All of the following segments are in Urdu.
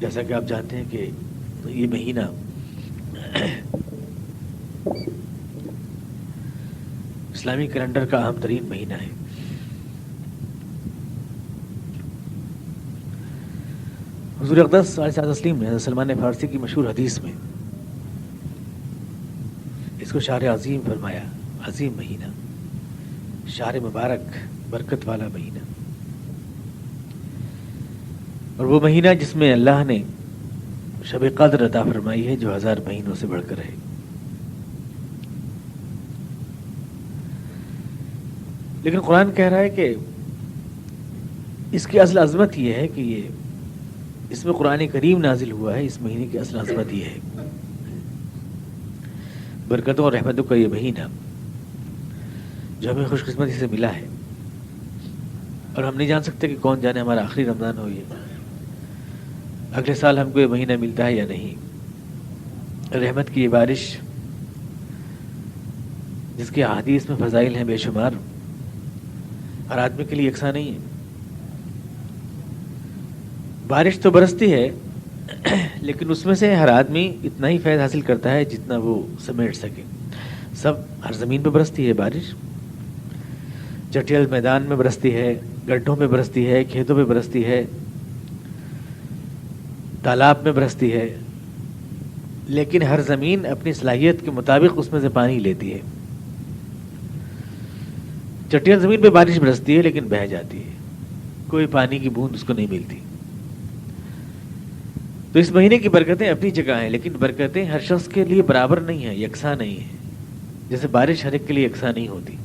جیسا کہ آپ جانتے ہیں کہ یہ مہینہ اسلامی کیلنڈر کا اہم ترین مہینہ ہے. حضور اقدس صلی اللہ علیہ وسلم نے حضرت سلمان فارسی کی مشہور حدیث میں اس کو شہر عظیم فرمایا. عظیم مہینہ، شہر مبارک، برکت والا مہینہ، اور وہ مہینہ جس میں اللہ نے شب قدر عطا فرمائی ہے جو 1000 مہینوں سے بڑھ کر ہے. لیکن قرآن کہہ رہا ہے کہ اس کی اصل عظمت یہ ہے کہ یہ اس میں قرآن کریم نازل ہوا ہے. اس مہینے کی اصل عظمت یہ ہے، برکتوں اور رحمتوں کا یہ مہینہ جو ہمیں خوش قسمتی سے ملا ہے، اور ہم نہیں جان سکتے کہ کون جانے ہمارا آخری رمضان ہو یہ اگلے سال ہم کو یہ مہینہ ملتا ہے یا نہیں. رحمت کی یہ بارش جس کے احادیث میں فضائل ہیں بے شمار، ہر آدمی کے لیے یکساں نہیں ہے. بارش تو برستی ہے لیکن اس میں سے ہر آدمی اتنا ہی فیض حاصل کرتا ہے جتنا وہ سمیٹ سکے. سب ہر زمین پہ برستی ہے بارش، چٹیل میدان میں برستی ہے، گڈھوں میں برستی ہے، کھیتوں میں برستی ہے، تالاب میں برستی ہے، لیکن ہر زمین اپنی صلاحیت کے مطابق اس میں سے پانی لیتی ہے. چٹیل زمین پہ بارش برستی ہے لیکن بہہ جاتی ہے، کوئی پانی کی بوند اس کو نہیں ملتی. تو اس مہینے کی برکتیں اپنی جگہ ہیں، لیکن برکتیں ہر شخص کے لیے برابر نہیں ہیں، یکساں نہیں ہیں. جیسے بارش ہر ایک کے لیے یکساں نہیں ہوتی،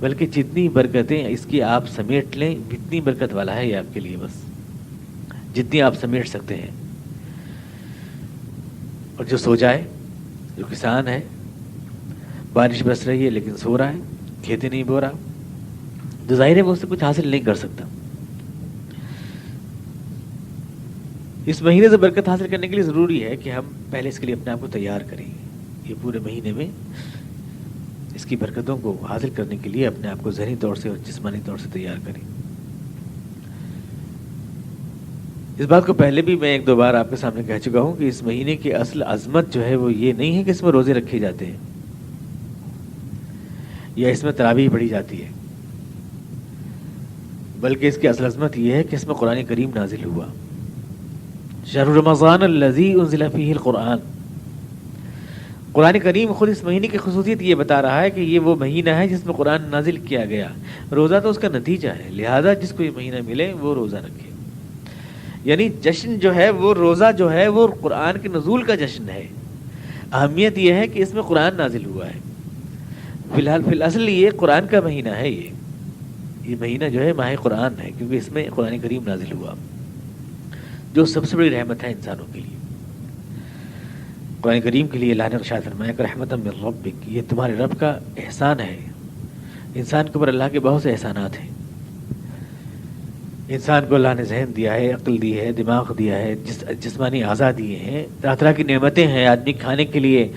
بلکہ جتنی برکتیں اس کی آپ سمیٹ لیں جتنی برکت والا ہے یہ آپ کے لیے، بس جتنی آپ سمیٹ سکتے ہیں. اور جو سو جائے، جو کسان ہے، بارش برس رہی ہے لیکن سو رہا ہے، کھیتی نہیں بو رہا، تو ظاہر ہے وہ اس سے کچھ حاصل نہیں کر سکتا. اس مہینے سے برکت حاصل کرنے کے لیے ضروری ہے کہ ہم پہلے اس کے لیے اپنے آپ کو تیار کریں. یہ پورے مہینے میں اس کی برکتوں کو حاصل کرنے کے لیے اپنے آپ کو ذہنی طور سے اور جسمانی طور سے تیار کریں. اس بات کو پہلے بھی میں 1-2 بار آپ کے سامنے کہہ چکا ہوں کہ اس مہینے کی اصل عظمت جو ہے وہ یہ نہیں ہے کہ اس میں روزے رکھے جاتے ہیں یا اس میں تراویح پڑھی جاتی ہے، بلکہ اس کی اصل عظمت یہ ہے کہ اس میں قرآن کریم نازل ہوا. شہر رمضان الذی انزل فیہ القرآن. قرآن کریم خود اس مہینے کی خصوصیت یہ بتا رہا ہے کہ یہ وہ مہینہ ہے جس میں قرآن نازل کیا گیا. روزہ تو اس کا نتیجہ ہے، لہذا جس کو یہ مہینہ ملے وہ روزہ رکھے. یعنی جشن جو ہے وہ روزہ جو ہے وہ قرآن کے نزول کا جشن ہے. اہمیت یہ ہے کہ اس میں قرآن نازل ہوا ہے. فی الاصل یہ قرآن کا مہینہ ہے. یہ مہینہ جو ہے ماہ قرآن ہے، کیونکہ اس میں قرآن کریم نازل ہوا جو سب سے بڑی رحمت ہے انسانوں کے لیے. قرآن کریم کے لیے اللہ نے ارشاد فرمایا کہ رحمتم من ربک، یہ تمہارے رب کا احسان ہے. انسان کے اوپر اللہ کے بہت سے احسانات ہیں. انسان کو اللہ نے ذہن دیا ہے، عقل دی ہے، دماغ دیا ہے، جسمانی اعضاء دیے ہیں، طرح طرح کی نعمتیں ہیں. آدمی کھانے کے لیے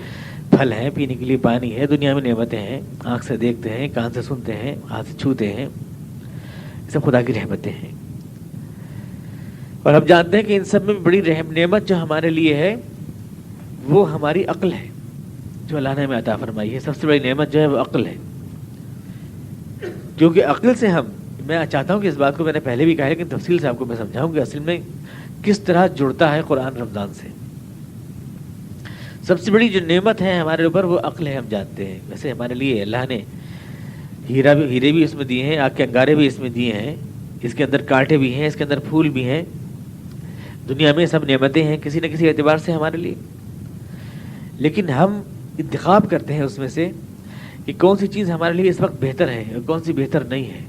پھل ہیں، پینے کے لیے پانی ہے، دنیا میں نعمتیں ہیں. آنکھ سے دیکھتے ہیں، کان سے سنتے ہیں، ہاتھ سے چھوتے ہیں، یہ سب خدا کی رحمتیں ہیں. اور ہم جانتے ہیں کہ ان سب میں بڑی نعمت جو ہمارے لیے ہے وہ ہماری عقل ہے جو اللہ نے ہمیں عطا فرمائی ہے. سب سے بڑی نعمت جو ہے وہ عقل ہے، کیونکہ عقل سے میں چاہتا ہوں کہ اس بات کو میں نے پہلے بھی کہا ہے لیکن تفصیل سے آپ کو میں سمجھاؤں کہ اصل میں کس طرح جڑتا ہے قرآن رمضان سے. سب سے بڑی جو نعمت ہے ہمارے اوپر وہ عقل ہے، ہم جانتے ہیں. ویسے ہمارے لیے اللہ نے ہیرے بھی اس میں دیے ہیں، آگ کے انگارے بھی اس میں دیے ہیں، اس کے اندر کانٹے بھی ہیں، اس کے اندر پھول بھی ہیں. دنیا میں سب نعمتیں ہیں کسی نہ کسی اعتبار سے ہمارے لیے، لیکن ہم انتخاب کرتے ہیں اس میں سے کہ کون سی چیز ہمارے لیے اس وقت بہتر ہے اور کون سی بہتر نہیں ہے.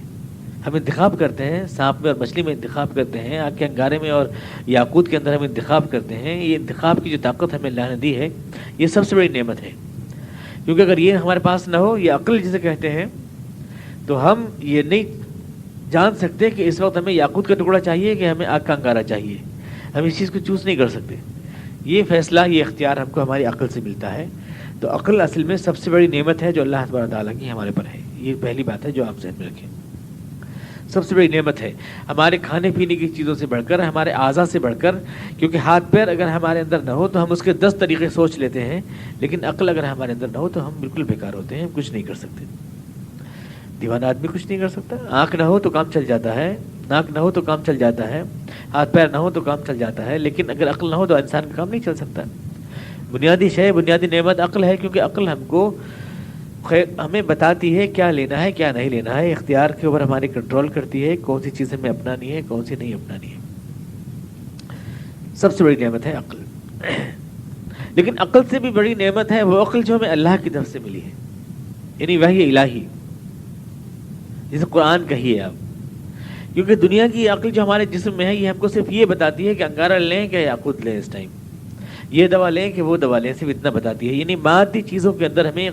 ہم انتخاب کرتے ہیں، سانپ میں اور مچھلی میں انتخاب کرتے ہیں، آگ کے انگارے میں اور یاقوت کے اندر ہم انتخاب کرتے ہیں. یہ انتخاب کی جو طاقت ہمیں اللہ نے دی ہے یہ سب سے بڑی نعمت ہے. کیونکہ اگر یہ ہمارے پاس نہ ہو، یہ عقل جسے کہتے ہیں، تو ہم یہ نہیں جان سکتے کہ اس وقت ہمیں یاقوت کا ٹکڑا چاہیے کہ ہمیں آگ کا انگارہ چاہیے. ہم اس چیز کو چوز نہیں کر سکتے. یہ فیصلہ، یہ اختیار ہم کو ہماری عقل سے ملتا ہے. تو عقل اصل میں سب سے بڑی نعمت ہے جو اللہ تبارک و تعالیٰ کی ہمارے پر ہے. یہ پہلی بات ہے جو آپ ذہن میں رکھیں. سب سے بڑی نعمت ہے، ہمارے کھانے پینے کی چیزوں سے بڑھ کر، ہمارے اعضاء سے بڑھ کر، کیونکہ ہاتھ پیر اگر ہمارے اندر نہ ہو تو ہم اس کے 10 طریقے سوچ لیتے ہیں، لیکن عقل اگر ہمارے اندر نہ ہو تو ہم بالکل بیکار ہوتے ہیں، ہم کچھ نہیں کر سکتے۔ دیوانہ آدمی کچھ نہیں کر سکتا، آنکھ نہ ہو تو کام چل جاتا ہے، ناک نہ ہو تو کام چل جاتا ہے، ہاتھ پیر نہ ہو تو کام چل جاتا ہے، لیکن اگر عقل نہ ہو تو انسان کا کام نہیں چل سکتا۔ بنیادی شے، بنیادی نعمت عقل ہے، کیونکہ عقل ہم کو ہمیں بتاتی ہے کیا لینا ہے کیا نہیں لینا ہے، اختیار کے اوپر ہماری کنٹرول کرتی ہے، کون سی چیزیں ہمیں اپنانی ہے کون سی نہیں اپنانی ہے۔ سب سے بڑی نعمت ہے عقل۔ لیکن عقل سے بھی بڑی نعمت ہے وہ عقل جو ہمیں اللہ کی طرف سے ملی ہے، یعنی وحی الہی، جسے قرآن کہیے آپ، کیونکہ دنیا کی عقل جو ہمارے جسم میں ہے یہ ہم کو صرف یہ بتاتی ہے کہ انگارہ لیں کہ یاقوت لیں، اس ٹائم یہ دوا لیں کہ وہ دوا لیں، صرف اتنا بتاتی ہے، یعنی مادی چیزوں کے اندر ہمیں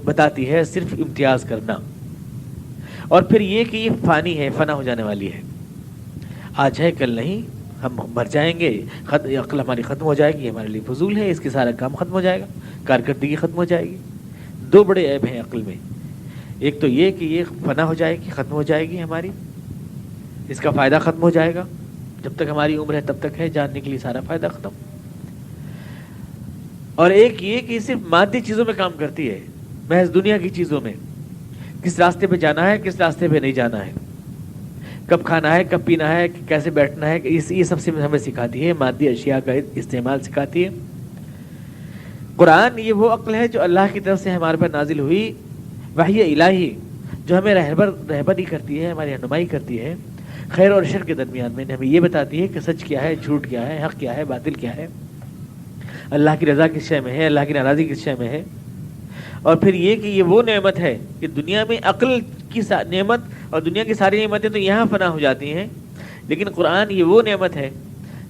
بتاتی ہے صرف امتیاز کرنا، اور پھر یہ کہ یہ فانی ہے، فنا ہو جانے والی ہے، آج ہے کل نہیں، ہم مر جائیں گے، عقل ہماری ختم ہو جائے گی، ہمارے لیے فضول ہے، اس کے سارا کام ختم ہو جائے گا، کارکردگی ختم ہو جائے گی۔ دو بڑے عیب ہیں عقل میں، ایک تو یہ کہ یہ فنا ہو جائے گی، ختم ہو جائے گی ہماری، اس کا فائدہ ختم ہو جائے گا، جب تک ہماری عمر ہے تب تک ہے، جان نکلی سارا فائدہ ختم، اور ایک یہ کہ صرف مادی چیزوں میں کام کرتی ہے، محض دنیا کی چیزوں میں، کس راستے پہ جانا ہے کس راستے پہ نہیں جانا ہے، کب کھانا ہے کب پینا ہے، کیسے بیٹھنا ہے، یہ سب سے ہمیں سکھاتی ہے، مادی اشیاء کا استعمال سکھاتی ہے۔ قرآن یہ وہ عقل ہے جو اللہ کی طرف سے ہمارے پر نازل ہوئی، وحی الہی جو ہمیں رہبری کرتی ہے، ہماری رہنمائی کرتی ہے خیر اور شر کے درمیان میں، ہمیں یہ بتاتی ہے کہ سچ کیا ہے، جھوٹ کیا ہے، حق کیا ہے، باطل کیا ہے، اللہ کی رضا کس شے میں ہے، اللہ کی ناراضی کس شے میں ہے، اور پھر یہ کہ یہ وہ نعمت ہے کہ دنیا میں عقل کی نعمت اور دنیا کی ساری نعمتیں تو یہاں فنا ہو جاتی ہیں، لیکن قرآن یہ وہ نعمت ہے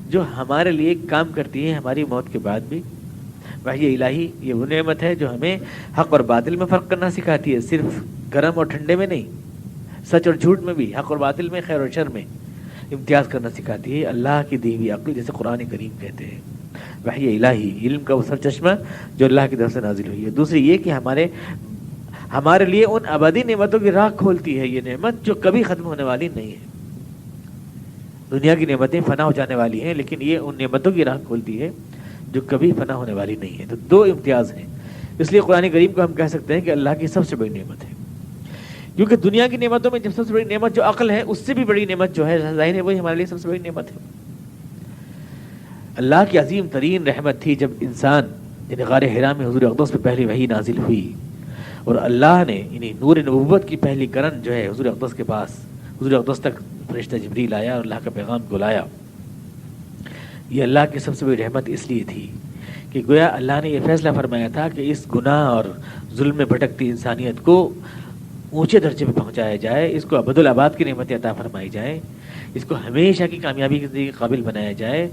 جو ہمارے لیے کام کرتی ہے ہماری موت کے بعد بھی۔ وحی الہی یہ وہ نعمت ہے جو ہمیں حق اور باطل میں فرق کرنا سکھاتی ہے، صرف گرم اور ٹھنڈے میں نہیں، سچ اور جھوٹ میں بھی، حق اور باطل میں، خیر اور شر میں امتیاز کرنا سکھاتی ہے اللہ کی دی ہوئی عقل، جیسے قرآن کریم کہتے ہیں وحی الہی، علم کا وہ سر چشمہ جو اللہ کی طرف سے نازل ہوئی ہے۔ دوسری یہ کہ ہمارے لیے ان ابدی نعمتوں کی راہ کھولتی ہے، یہ نعمت جو کبھی ختم ہونے والی نہیں ہے۔ دنیا کی نعمتیں فنا ہو جانے والی ہیں، لیکن یہ ان نعمتوں کی راہ کھولتی ہے جو کبھی فنا ہونے والی نہیں ہے۔ تو دو امتیاز ہیں، اس لیے قرآن کریم کو ہم کہہ سکتے ہیں کہ اللہ کی سب سے بڑی نعمت ہے، کیونکہ دنیا کی نعمتوں میں جب سب سے بڑی نعمت جو عقل ہے، اس سے بھی بڑی نعمت جو ہے ظاہر ہے وہی ہمارے لیے سب سے بڑی نعمت ہے۔ اللہ کی عظیم ترین رحمت تھی جب انسان یعنی غار حرا میں حضور اقدس پہ پہلی وحی نازل ہوئی، اور اللہ نے یعنی نور نبوت کی پہلی کرن جو ہے حضور اقدس کے پاس، حضور اقدس تک فرشتہ جبریل آیا اور اللہ کا پیغام کو لایا۔ یہ اللہ کی سب سے بڑی رحمت اس لیے تھی کہ گویا اللہ نے یہ فیصلہ فرمایا تھا کہ اس گناہ اور ظلم میں بھٹکتی انسانیت کو اونچے درجے پہ پہنچایا جائے، اس کو ابدالآباد کی نعمت عطا فرمائی جائے، اس کو ہمیشہ کی کامیابی کے قابل بنایا جائے۔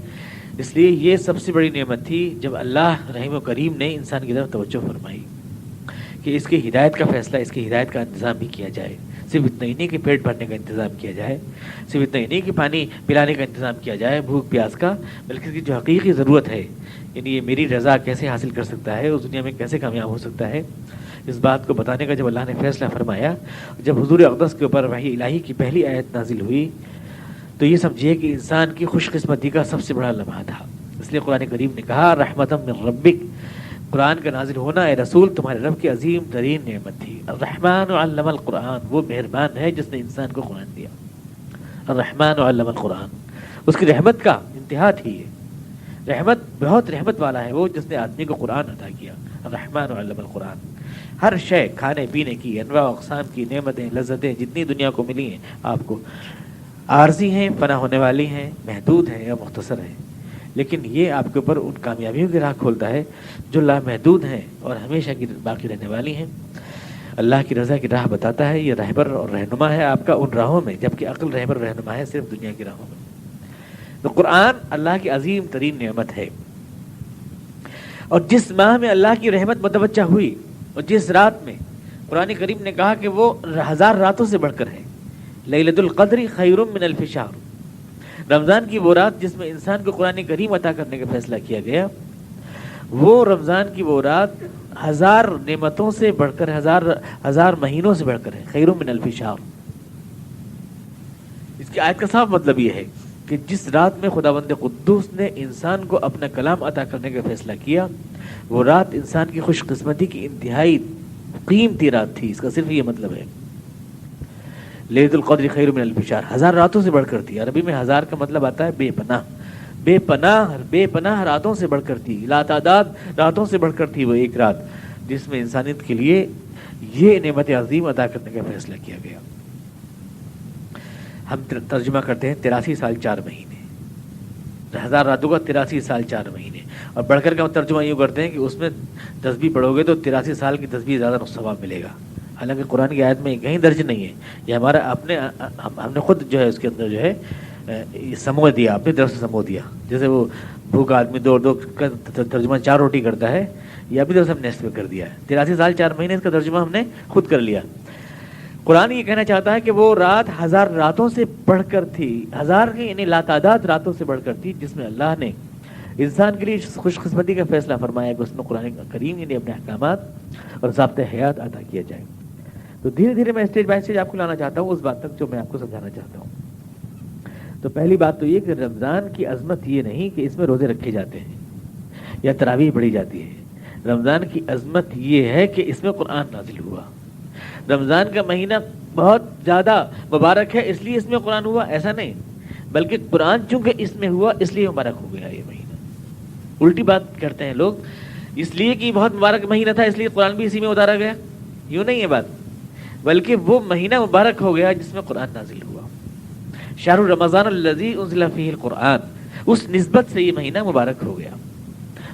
اس لیے یہ سب سے بڑی نعمت تھی جب اللہ رحیم و کریم نے انسان کی طرف توجہ فرمائی کہ اس کی ہدایت کا فیصلہ، اس کی ہدایت کا انتظام بھی کیا جائے، صرف اتنا ہی نہیں کہ پیٹ بھرنے کا انتظام کیا جائے، صرف اتنا ہی نہیں کہ پانی پلانے کا انتظام کیا جائے بھوک پیاس کا، بلکہ اس کی جو حقیقی ضرورت ہے، یعنی یہ میری رضا کیسے حاصل کر سکتا ہے، اس دنیا میں کیسے کامیاب ہو سکتا ہے، اس بات کو بتانے کا جب اللہ نے فیصلہ فرمایا، جب حضور اقدس کے اوپر وحی الہی کی پہلی آیت نازل ہوئی، تو یہ سمجھیے کہ انسان کی خوش قسمتی کا سب سے بڑا لمحہ تھا۔ اس لیے قرآن کریم نے کہا رحمتم من ربک، قرآن کا نازل ہونا اے رسول تمہارے رب کی عظیم ترین نعمت تھی۔ الرحمن علم القرآن، وہ مہربان ہے جس نے انسان کو قرآن دیا۔ الرحمن علم القرآن، اس کی رحمت کا انتہا تھی یہ، رحمت بہت رحمت والا ہے وہ جس نے آدمی کو قرآن عطا کیا۔ الرحمن علم القرآن، ہر شے کھانے پینے کی انواع و اقسام کی نعمتیں لذتیں جتنی دنیا کو ملی ہیں آپ کو، عارضی ہیں، فنا ہونے والی ہیں، محدود ہیں یا مختصر ہیں، لیکن یہ آپ کے اوپر ان کامیابیوں کی راہ کھولتا ہے جو لامحدود ہیں اور ہمیشہ کی باقی رہنے والی ہیں۔ اللہ کی رضا کی راہ بتاتا ہے، یہ رہبر اور رہنما ہے آپ کا ان راہوں میں، جبکہ عقل رہبر رہنما ہے صرف دنیا کی راہوں میں۔ تو قرآن اللہ کی عظیم ترین نعمت ہے، اور جس ماہ میں اللہ کی رحمت متوجہ ہوئی اور جس رات میں قرآن کریم نے کہا کہ وہ 1000 راتوں سے بڑھ کر ہے، لیلۃ القدر خیر من الف شہر، رمضان کی وہ رات جس میں انسان کو قرآن کریم عطا کرنے کا فیصلہ کیا گیا، وہ رمضان کی وہ رات 1000 نعمتوں سے بڑھ کر، ہزار مہینوں سے بڑھ کر ہے، خیر من الف شہر۔ کی آیت کا صاف مطلب یہ ہے کہ جس رات میں خداوند قدوس نے انسان کو اپنا کلام عطا کرنے کا فیصلہ کیا، وہ رات انسان کی خوش قسمتی کی انتہائی قیمتی رات تھی. اس کا صرف یہ مطلب ہے. لیلۃ القدر خیر من الف شہر، 1000 راتوں سے بڑھ کر تھی. عربی میں 1000 کا مطلب آتا ہے بے پناہ. بے پناہ بے پناہ راتوں سے بڑھ کر تھی، لاتعداد راتوں سے بڑھ کر تھی وہ ایک رات جس میں انسانیت کے لیے یہ نعمت عظیم ادا کرنے کا فیصلہ کیا گیا. ہم ترجمہ کرتے ہیں 83 سال 4 مہینے، 1000 راتوں کا 83 سال 4 مہینے. اور بڑھ کر کا ترجمہ یوں کرتے ہیں کہ اس میں تسبیح پڑھو گے تو 83 سال کی تسبیح زیادہ ثواب ملے گا. حالانکہ قرآن کی آیت میں کہیں درج نہیں ہے. یہ ہمارا اپنے ہم نے خود جو ہے اس کے اندر جو ہے سمو دیا، اپنی طرف سے سمو دیا. جیسے وہ بھوکا آدمی دو کا ترجمہ 4 روٹی کرتا ہے، یہ اپنی طرف سے ہم نے اس پہ کر دیا ہے. 83 سال 4 مہینے اس کا ترجمہ ہم نے خود کر لیا. قرآن یہ کہنا چاہتا ہے کہ وہ رات 1000 راتوں سے بڑھ کر تھی، 1000 کی یعنی لاتعداد راتوں سے بڑھ کر تھی، جس میں اللہ نے انسان کے لیے خوش قسمتی کا فیصلہ فرمایا کہ اس میں قرآن کریم یعنی اپنے احکامات اور ضابطۂ حیات عطا کیا جائے. تو دھیرے دھیرے میں اسٹیج بائی اسٹیج آپ کو لانا چاہتا ہوں اس بات تک جو میں آپ کو سمجھانا چاہتا ہوں. تو پہلی بات تو یہ کہ رمضان کی عظمت یہ نہیں کہ اس میں روزے رکھے جاتے ہیں یا تراویح پڑھی جاتی ہے. رمضان کی عظمت یہ ہے کہ اس میں قرآن نازل ہوا. رمضان کا مہینہ بہت زیادہ مبارک ہے اس لیے اس میں قرآن ہوا، ایسا نہیں، بلکہ قرآن چونکہ اس میں ہوا اس لیے مبارک ہو گیا. یہ مہینہ الٹی بات کرتے ہیں لوگ، اس لیے کہ بہت مبارک مہینہ تھا اس لیے قرآن بھی اسی میں اتارا گیا. یوں نہیں ہے بات، بلکہ وہ مہینہ مبارک ہو گیا جس میں قرآن نازل ہوا. شہر رمضان الذی انزل فیہ القرآن، اس نسبت سے یہ مہینہ مبارک ہو گیا.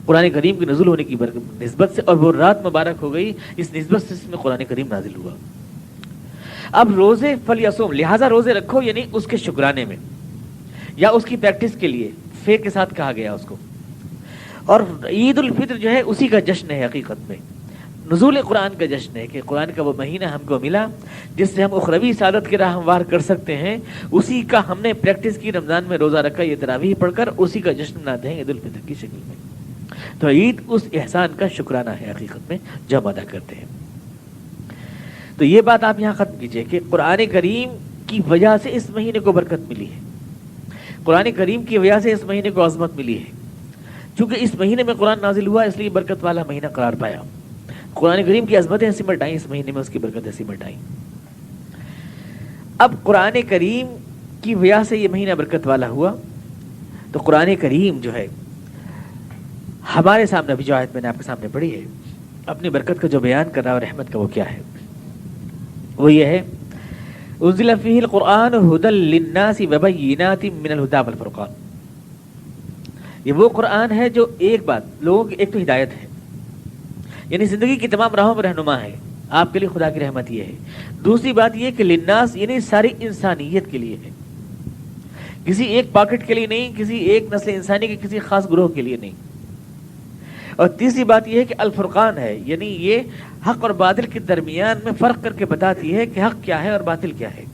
قرآن کریم کے نزول ہونے کی نسبت سے، اور وہ رات مبارک ہو گئی اس نسبت سے اس میں قرآن کریم نازل ہوا. اب روزے فلیصوم، لہٰذا روزے رکھو، یعنی اس کے شکرانے میں یا اس کی پریکٹس کے لیے فے کے ساتھ کہا گیا اس کو. اور عید الفطر جو ہے اسی کا جشن ہے، حقیقت میں نزول قرآن کا جشن ہے کہ قرآن کا وہ مہینہ ہم کو ملا جس سے ہم اخروی سعادت کی راہ ہموار کر سکتے ہیں. اسی کا ہم نے پریکٹس کی، رمضان میں روزہ رکھا، یہ تراویح پڑھ کر اسی کا جشن مناتے ہیں عید الفطر کی شکل میں. تو عید اس احسان کا شکرانہ ہے حقیقت میں جو ہم ادا کرتے ہیں. تو یہ بات آپ یہاں ختم کیجئے کہ قرآن کریم کی وجہ سے اس مہینے کو برکت ملی ہے، قرآن کریم کی وجہ سے اس مہینے کو عظمت ملی ہے. چونکہ اس مہینے میں قرآن نازل ہوا اس لیے برکت والا مہینہ قرار پایا. قرآن کریم کی عظمتیں سمٹ آئیں اس مہینے میں، اس کی برکتیں سمٹ آئیں. اب قرآن کریم کی وجہ سے یہ مہینہ برکت والا ہوا تو قرآن کریم جو ہے ہمارے سامنے ابھی جو آیت میں نے آپ کے سامنے پڑھی ہے اپنی برکت کا جو بیان کر رہا ہے اور رحمت کا وہ کیا ہے، وہ یہ ہے انزل فیہ القرآن ھدی للناس وبینات من الھدی والفرقان. یہ وہ قرآن ہے جو ایک بات لوگوں کی، ایک تو ہدایت ہے یعنی زندگی کی تمام راہوں میں رہنما ہے، آپ کے لیے خدا کی رحمت یہ ہے. دوسری بات یہ کہ للناس یعنی ساری انسانیت کے لیے ہے، کسی ایک پاکٹ کے لیے نہیں، کسی ایک نسل انسانی کے کسی خاص گروہ کے لیے نہیں. اور تیسری بات یہ ہے کہ الفرقان ہے، یعنی یہ حق اور باطل کے درمیان میں فرق کر کے بتاتی ہے کہ حق کیا ہے اور باطل کیا ہے.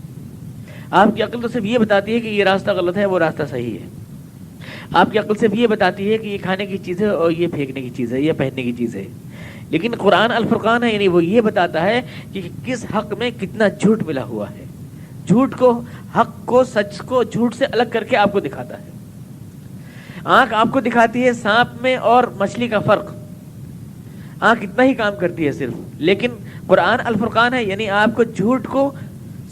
آپ کی عقل تو صرف یہ بتاتی ہے کہ یہ راستہ غلط ہے، وہ راستہ صحیح ہے. آپ کی عقل صرف یہ بتاتی ہے کہ یہ کھانے کی چیز ہے اور یہ پھینکنے کی چیز ہے، یہ پہننے کی چیز ہے. لیکن قرآن الفرقان ہے، یعنی وہ یہ بتاتا ہے کہ کس حق میں کتنا جھوٹ ملا ہوا ہے. جھوٹ کو، حق کو، سچ کو جھوٹ سے الگ کر کے آپ کو دکھاتا ہے. آنکھ آپ کو دکھاتی ہے سانپ میں اور مچھلی کا فرق، آنکھ اتنا ہی کام کرتی ہے صرف. لیکن قرآن الفرقان ہے، یعنی آپ کو جھوٹ کو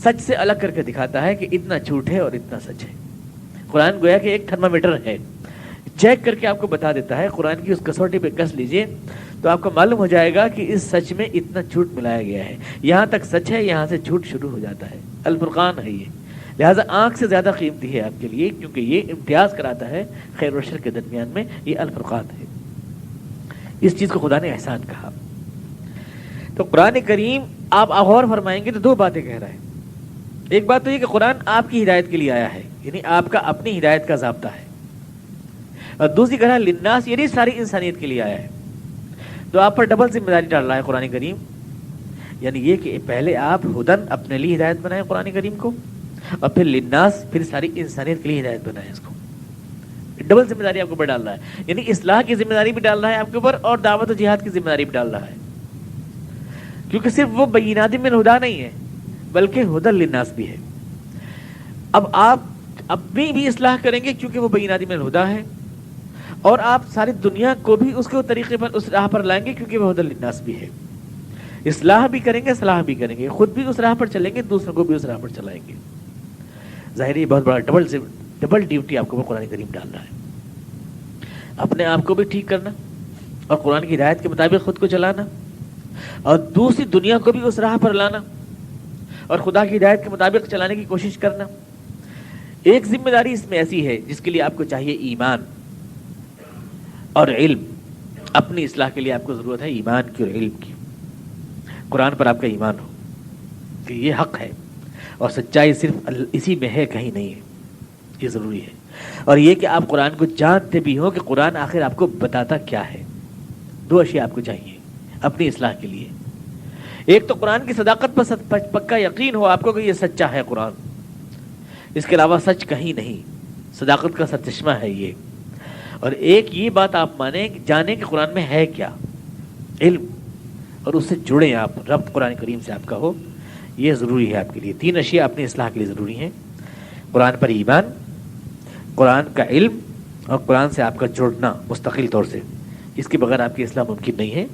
سچ سے الگ کر کے دکھاتا ہے کہ اتنا جھوٹ ہے اور اتنا سچ ہے. قرآن گویا کہ ایک تھرمامیٹر ہے، چیک کر کے آپ کو بتا دیتا ہے. قرآن کی اس کسوٹی پہ کس لیجئے تو آپ کو معلوم ہو جائے گا کہ اس سچ میں اتنا جھوٹ ملایا گیا ہے، یہاں تک سچ ہے، یہاں سے جھوٹ شروع ہو جاتا ہے. الفرقان ہے یہ، لہٰذا آنکھ سے زیادہ قیمتی ہے آپ کے لیے کیونکہ یہ امتیاز کراتا ہے خیر و شر کے درمیان میں. یہ الفرقان ہے، اس چیز کو خدا نے احسان کہا. تو قرآن کریم آپ غور فرمائیں گے تو دو باتیں کہہ رہا ہے. ایک بات تو یہ کہ قرآن آپ کی ہدایت کے لیے آیا ہے، یعنی آپ کا اپنی ہدایت کا ضابطہ ہے. اور دوسری کہہ رہا ہے للناس، یعنی ساری انسانیت کے لیے آیا ہے. تو آپ پر ڈبل ذمہ داری ڈال رہا ہے قرآن کریم، یعنی یہ کہ پہلے آپ ہدن اپنے لیے ہدایت بنائیں قرآن کریم کو، اور پھر للناس، پھر ساری انسانیت کے لیے ہدایت بنائیں اس کو. ڈبل ذمہ داری آپ کو اوپر ڈال رہا ہے، یعنی اصلاح کی ذمہ داری بھی ڈال رہا ہے آپ کے اوپر اور دعوت و جہاد کی ذمہ داری بھی ڈال رہا ہے. کیونکہ صرف وہ بینات من الہدی نہیں ہے بلکہ ہدی للناس بھی ہے. اب آپ اپنی بھی اصلاح کریں گے کیونکہ وہ بینات من الہدیٰ ہے، اور آپ ساری دنیا کو بھی اس کے طریقے پر، اس راہ پر لائیں گے کیونکہ وہ ہدی للناس بھی ہے۔ اصلاح بھی کریں گے، صلاح بھی کریں گے، خود بھی اس راہ پر چلیں گے، دوسروں کو بھی اس راہ پر چلائیں گے۔ ظاہر یہ بہت بڑا ڈبل ڈیوٹی آپ کو قرآن کریم ڈال رہا ہے، اپنے آپ کو بھی ٹھیک کرنا اور قرآن کی ہدایت کے مطابق خود کو چلانا، اور دوسری دنیا کو بھی اس راہ پر لانا اور خدا کی ہدایت کے مطابق چلانے کی کوشش کرنا۔ ایک ذمہ داری اس میں ایسی ہے جس کے لیے آپ کو چاہیے ایمان اور علم۔ اپنی اصلاح کے لیے آپ کو ضرورت ہے ایمان کی اور علم کی، قرآن پر آپ کا ایمان ہو کہ یہ حق ہے اور سچائی صرف اسی میں ہے، کہیں نہیں ہے، یہ ضروری ہے۔ اور یہ کہ آپ قرآن کو جانتے بھی ہوں کہ قرآن آخر آپ کو بتاتا کیا ہے۔ دو اشیاء آپ کو چاہیے اپنی اصلاح کے لیے، ایک تو قرآن کی صداقت پر پکا یقین ہو آپ کو کہ یہ سچا ہے قرآن، اس کے علاوہ سچ کہیں نہیں، صداقت کا سرچشمہ ہے یہ۔ اور ایک یہ بات آپ مانیں، جانیں کہ قرآن میں ہے کیا، علم، اور اس سے جڑیں آپ، ربط قرآن کریم سے آپ کا ہو، یہ ضروری ہے آپ کے لیے۔ تین اشیاء اپنی اصلاح کے لیے ضروری ہیں: قرآن پر ایمان، قرآن کا علم، اور قرآن سے آپ کا جڑنا مستقل طور سے۔ اس کے بغیر آپ کی اصلاح ممکن نہیں ہے۔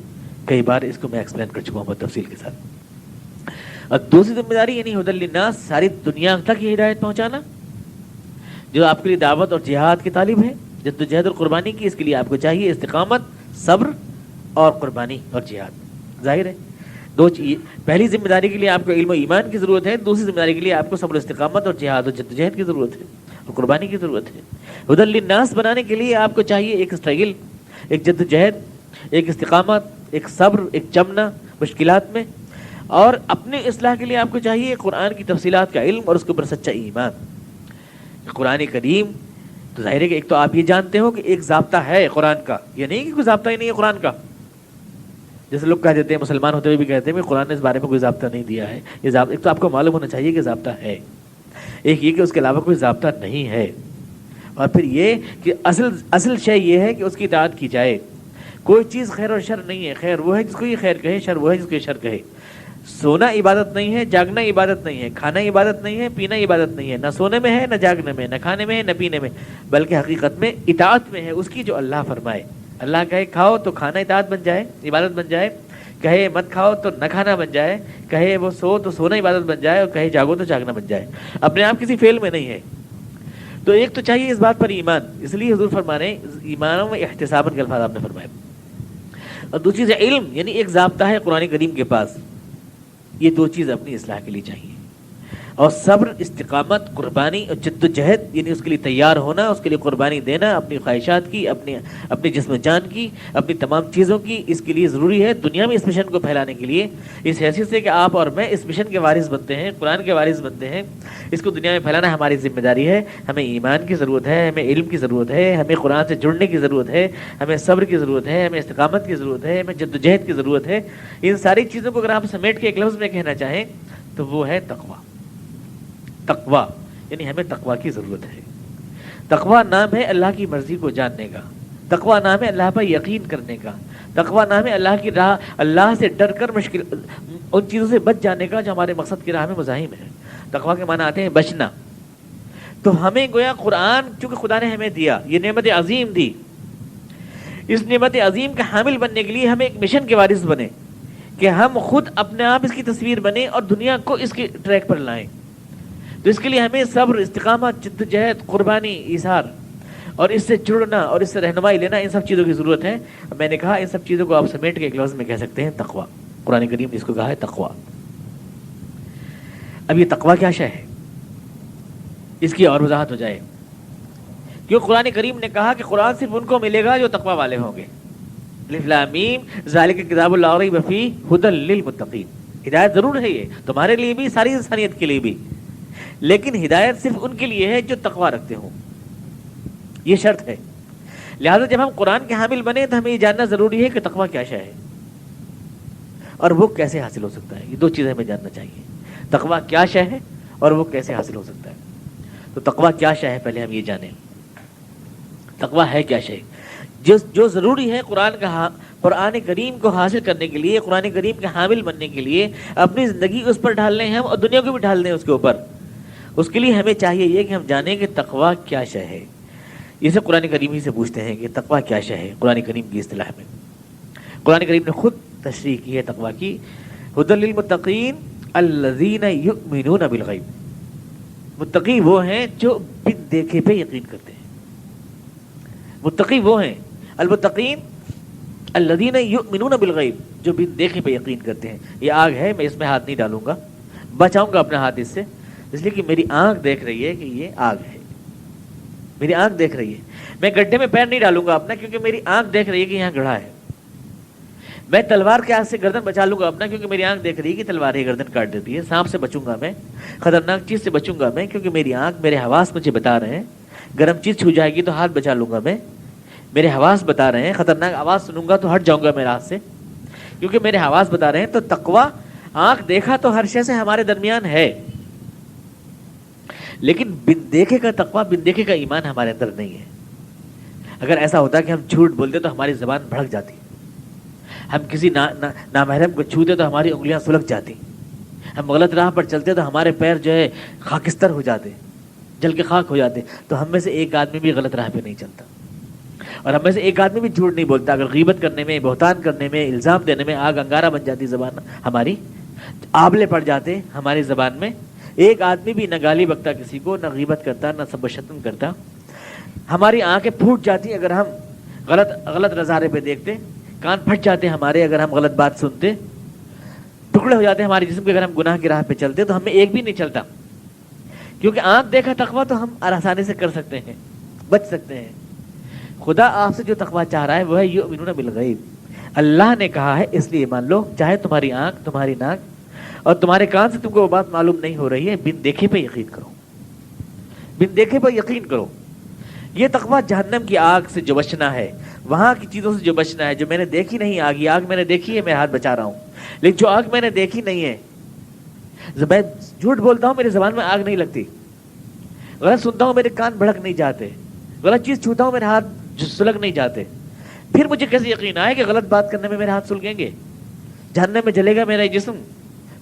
کئی بار اس کو میں ایکسپلین کر چکا ہوں بہت تفصیل کے ساتھ۔ اور دوسری ذمہ داری یعنی ہدی للناس، ساری دنیا تک یہ ہدایت پہنچانا، جو آپ کے لیے دعوت اور جہاد کی طالب ہے، جدوجہد اور قربانی کی، اس کے لیے آپ کو چاہیے استقامت، صبر اور قربانی اور جہاد۔ ظاہر ہے دو چیز، پہلی ذمہ داری کے لیے آپ کو علم و ایمان کی ضرورت ہے، دوسری ذمہ داری کے لیے آپ کو صبر و استقامت اور جہاد اور جدوجہد کی ضرورت ہے اور قربانی کی ضرورت ہے۔ ہدی للناس بنانے کے لیے آپ کو چاہیے ایک اسٹرگل، ایک جدوجہد، ایک استقامت، ایک صبر، ایک جمنا مشکلات میں، اور اپنے اصلاح کے لیے آپ کو چاہیے قرآن کی تفصیلات کا علم اور اس کے اوپر سچا ایمان۔ قرآن کریم تو ظاہر ہے کہ ایک تو آپ یہ جانتے ہو کہ ایک ضابطہ ہے قرآن کا، یہ نہیں کہ کوئی ضابطہ ہی نہیں ہے قرآن کا، جیسے لوگ کہہ دیتے ہیں، مسلمان ہوتے ہوئے بھی کہتے ہیں کہ قرآن نے اس بارے میں کوئی ضابطہ نہیں دیا ہے۔ یہ ضابطہ ایک تو آپ کو معلوم ہونا چاہیے کہ ضابطہ ہے، ایک یہ کہ اس کے علاوہ کوئی ضابطہ نہیں ہے، اور پھر یہ کہ اصل شے یہ ہے کہ اس کی اطاعت کی جائے۔ کوئی چیز خیر اور شر نہیں ہے، خیر وہ ہے جس کو یہ خیر کہے، شر وہ ہے جس کو یہ شر کہے۔ سونا عبادت نہیں ہے، جاگنا عبادت نہیں ہے، کھانا عبادت نہیں ہے، پینا عبادت نہیں ہے، نہ سونے میں ہے، نہ جاگنے میں، نہ کھانے میں ہے، نہ پینے میں، بلکہ حقیقت میں اطاعت میں ہے اس کی، جو اللہ فرمائے۔ اللہ کہے کھاؤ تو کھانا اطاعت بن جائے، عبادت بن جائے، کہے مت کھاؤ تو نہ کھانا بن جائے، کہے وہ سو تو سونا عبادت بن جائے، اور کہے جاگو تو جاگنا بن جائے، اپنے آپ کسی فعل میں نہیں ہے۔ تو ایک تو چاہیے اس بات پر ایمان، اس لیے حضور فرما رہے ہیں ایمان و احتساباً کے الفاظ آپ نے فرمائے، اور دوسری چیز علم، یعنی ایک ضابطہ ہے قرآن کریم کے پاس۔ یہ دو چیز اپنی اصلاح کے لیے چاہیے، اور صبر، استقامت، قربانی اور جد و جہد، یعنی اس کے لیے تیار ہونا، اس کے لیے قربانی دینا، اپنی خواہشات کی، اپنے جسم جان کی، اپنی تمام چیزوں کی، اس کے لیے ضروری ہے دنیا میں اس مشن کو پھیلانے کے لیے، اس حیثیت سے کہ آپ اور میں اس مشن کے وارث بنتے ہیں، قرآن کے وارث بنتے ہیں، اس کو دنیا میں پھیلانا ہماری ذمہ داری ہے۔ ہمیں ایمان کی ضرورت ہے، ہمیں علم کی ضرورت ہے، ہمیں قرآن سے جڑنے کی ضرورت ہے، ہمیں صبر کی ضرورت ہے، ہمیں استقامت کی ضرورت ہے، ہمیں جد و جہد کی ضرورت ہے۔ ان ساری چیزوں کو اگر آپ سمیٹ کے ایک لفظ میں کہنا چاہیں تو وہ ہے تقویٰ۔ تقویٰ یعنی ہمیں تقویٰ کی ضرورت ہے۔ تقویٰ نام ہے اللہ کی مرضی کو جاننے کا، تقویٰ نام ہے اللہ پر یقین کرنے کا، تقویٰ نام ہے اللہ کی راہ، اللہ سے ڈر کر ان چیزوں سے بچ جانے کا جو ہمارے مقصد کی راہ میں مزاحم ہے۔ تقویٰ کے معنی آتے ہیں بچنا۔ تو ہمیں گویا قرآن چونکہ خدا نے ہمیں دیا، یہ نعمت عظیم دی، اس نعمت عظیم کا حامل بننے کے لیے ہمیں ایک مشن کے وارث بنے کہ ہم خود اپنے آپ اس کی تصویر بنیں اور دنیا کو اس کے ٹریک پر لائیں۔ تو اس کے لیے ہمیں صبر، استقامت، جدوجہد، قربانی، ایثار اور اس سے جڑنا اور اس سے رہنمائی لینا، ان سب چیزوں کی ضرورت ہے۔ میں نے کہا ان سب چیزوں کو آپ سمیٹ کے ایک لفظ میں کہہ سکتے ہیں تقویٰ۔ قرآن کریم نے اس کو کہا ہے تقویٰ۔ اب یہ تقویٰ کیا شے ہے، اس کی اور وضاحت ہو جائے، کیوں قرآن کریم نے کہا کہ قرآن صرف ان کو ملے گا جو تقویٰ والے ہوں گے۔ الف لام میم ذالک کتاب لا ریب فیہ ھدی للمتقین۔ ہدایت ضرور ہے یہ تمہارے لیے بھی، ساری انسانیت کے لیے بھی، لیکن ہدایت صرف ان کے لیے ہے جو تقویٰ رکھتے ہوں، یہ شرط ہے۔ لہذا جب ہم قرآن کے حامل بنے تو ہمیں یہ جاننا ضروری ہے کہ تقویٰ کیا شے ہے اور وہ کیسے حاصل ہو سکتا ہے۔ یہ دو چیزیں ہمیں جاننا چاہیے، تقویٰ کیا شے ہے اور وہ کیسے حاصل ہو سکتا ہے۔ تو تقویٰ کیا شے ہے پہلے ہم یہ جانیں، تقویٰ ہے کیا شے جو ضروری ہے قرآن کریم کو حاصل کرنے کے لیے، قرآن کریم کے حامل بننے کے لیے، اپنی زندگی اس پر ڈھالنے ہیں اور دنیا کو بھی ڈھالنے ہیں اس کے اوپر، اس کے لیے ہمیں چاہیے یہ کہ ہم جانیں کہ تقویٰ کیا شے ہے. اسے قرآن کریم ہی سے پوچھتے ہیں کہ تقویٰ کیا شے ہے. قرآن کریم کی اصطلاح میں قرآن کریم نے خود تشریح کی ہے تقویٰ کی. ھدی للمتقین الذین یؤمنون بالغیب. متقی وہ ہیں جو بن دیکھے پہ یقین کرتے ہیں. متقی وہ ہیں المتقین الذین یؤمنون بالغیب، جو بن دیکھے پہ یقین کرتے ہیں. یہ آگ ہے، میں اس میں ہاتھ نہیں ڈالوں گا، بچاؤں گا اپنا ہاتھ اس سے، اس لیے کہ میری آنکھ دیکھ رہی ہے کہ یہ آگ ہے. میری آنکھ دیکھ رہی ہے. میں گڈھے میں پیر نہیں ڈالوں گا اپنا کیونکہ میری آنکھ دیکھ رہی ہے کہ یہاں گڑھا ہے. میں تلوار کے ہاتھ سے گردن بچا لوں گا اپنا کیونکہ میری آنکھ دیکھ رہی ہے کہ تلوار ہی گردن کاٹ دیتی ہے. سانپ سے بچوں گا میں، خطرناک چیز سے بچوں گا میں کیونکہ میری آنکھ، میرے حواس مجھے بتا رہے ہیں. گرم چیز چھو جائے گی تو ہاتھ بچا لوں گا میں، میرے حواس بتا رہے ہیں. خطرناک آواز سنوں گا تو ہٹ جاؤں گا میرے ہاتھ سے کیونکہ میرے حواس بتا رہے ہیں. تو تقویٰ آنکھ دیکھا تو ہر شے سے ہمارے درمیان ہے، لیکن بن دیکھے کا تقویٰ، بن دیکھے کا ایمان ہمارے اندر نہیں ہے. اگر ایسا ہوتا کہ ہم جھوٹ بولتے تو ہماری زبان بھڑک جاتی، ہم کسی نامحرم کو چھوتے تو ہماری انگلیاں سلگ جاتی، ہم غلط راہ پر چلتے تو ہمارے پیر جو ہے خاکستر ہو جاتے، جل کے خاک ہو جاتے. تو ہم میں سے ایک آدمی بھی غلط راہ پہ نہیں چلتا، اور ہم میں سے ایک آدمی بھی جھوٹ نہیں بولتا. اگر غیبت کرنے میں، بہتان کرنے میں، الزام دینے میں آگ انگارہ بن جاتی زبان ہماری، آبلے پڑ جاتے ہماری زبان میں. ایک آدمی بھی نہ گالی بکتا کسی کو، نہ غیبت کرتا، نہ سب و شتم کرتا. ہماری آنکھیں پھوٹ جاتی اگر ہم غلط نظارے پہ دیکھتے، کان پھٹ جاتے ہمارے اگر ہم غلط بات سنتے، ٹکڑے ہو جاتے ہمارے جسم کے اگر ہم گناہ کی راہ پہ چلتے. تو ہمیں ایک بھی نہیں چلتا کیونکہ آنکھ دیکھا تقویٰ تو ہم آسانی سے کر سکتے ہیں، بچ سکتے ہیں. خدا آپ سے جو تقویٰ چاہ رہا ہے وہ ہے یؤمنون بالغیب. اللہ نے کہا ہے اس لیے مان لو، چاہے تمہاری آنکھ، تمہاری ناک اور تمہارے کان سے تم کو وہ بات معلوم نہیں ہو رہی ہے. بن دیکھے پہ یقین کرو، بن دیکھے پہ یقین کرو. یہ تقویٰ جہنم کی آگ سے جو بچنا ہے، وہاں کی چیزوں سے جو بچنا ہے. جو میں نے دیکھی نہیں آگ، یہ آگ میں نے دیکھی ہے، میں ہاتھ بچا رہا ہوں. لیکن جو آگ میں نے دیکھی نہیں ہے، میں جھوٹ بولتا ہوں میری زبان میں آگ نہیں لگتی، غلط سنتا ہوں میرے کان بھڑک نہیں جاتے، غلط چیز چھوتا ہوں میرے ہاتھ سلگ نہیں جاتے. پھر مجھے کیسے یقین آئے کہ غلط بات کرنے میں میرے ہاتھ سلگیں گے؟ جہنم میں جلے گا میرا جسم،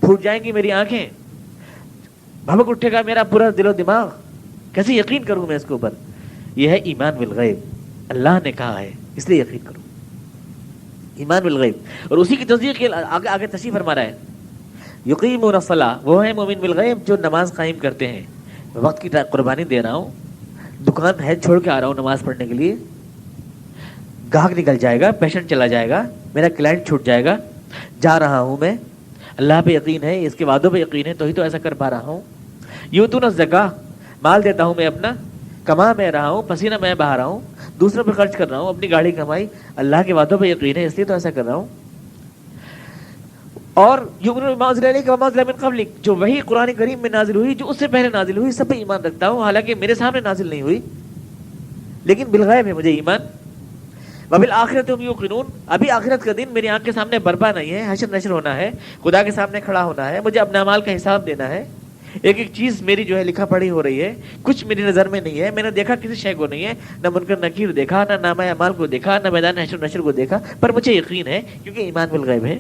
پھوٹ جائیں گی میری آنکھیں، بھبک اٹھے گا میرا پورا دل و دماغ. کیسے یقین کروں میں اس کے اوپر؟ یہ ہے ایمان بالغیب. اللہ نے کہا ہے اس لیے یقین کرو، ایمان بالغیب. اور اسی کی تصدیق آگے تشریح فرما رہا ہے یقیمون الصلاۃ، وہ ہیں مومن بالغیب جو نماز قائم کرتے ہیں. وقت کی قربانی دے رہا ہوں، دکان ہے چھوڑ کے آ رہا ہوں نماز پڑھنے کے لیے، گاہک نکل جائے گا، پیشنٹ چلا جائے گا، میرا کلائنٹ چھوٹ جائے گا، جا رہا ہوں میں، اللہ پہ یقین ہے، اس کے وعدوں پہ یقین ہے تو ہی تو ایسا کر پا رہا ہوں. یؤتون الزکاۃ، مال دیتا ہوں میں اپنا، کما میں رہا ہوں، پسینہ میں بہا رہا ہوں، دوسروں پہ خرچ کر رہا ہوں، اپنی گاڑی کمائی، اللہ کے وعدوں پہ یقین ہے اس لیے تو ایسا کر رہا ہوں. اور یؤمنون بما انزل الیک وما انزل من قبلک، جو وہی قرآن کریم میں نازل ہوئی، جو اس سے پہلے نازل ہوئی، سب پہ ایمان رکھتا ہوں. حالانکہ میرے سامنے نازل نہیں ہوئی لیکن بالغیب ہے مجھے ایمان. وبالآخرۃ هم یوقنون، ابھی آخرت کا دن میری آنکھ کے سامنے برپا نہیں ہے، حشر نشر ہونا ہے، خدا کے سامنے کھڑا ہونا ہے، مجھے اپنے اعمال کا حساب دینا ہے. ایک ایک چیز میری جو ہے لکھا پڑھی ہو رہی ہے، کچھ میری نظر میں نہیں ہے، میں نے دیکھا کسی شے کو نہیں ہے، نہ منکر نکیر دیکھا، نہ نامہ اعمال کو دیکھا، نہ میدان حشر نشر کو دیکھا، پر مجھے یقین ہے کیونکہ ایمان بالغیب ہے.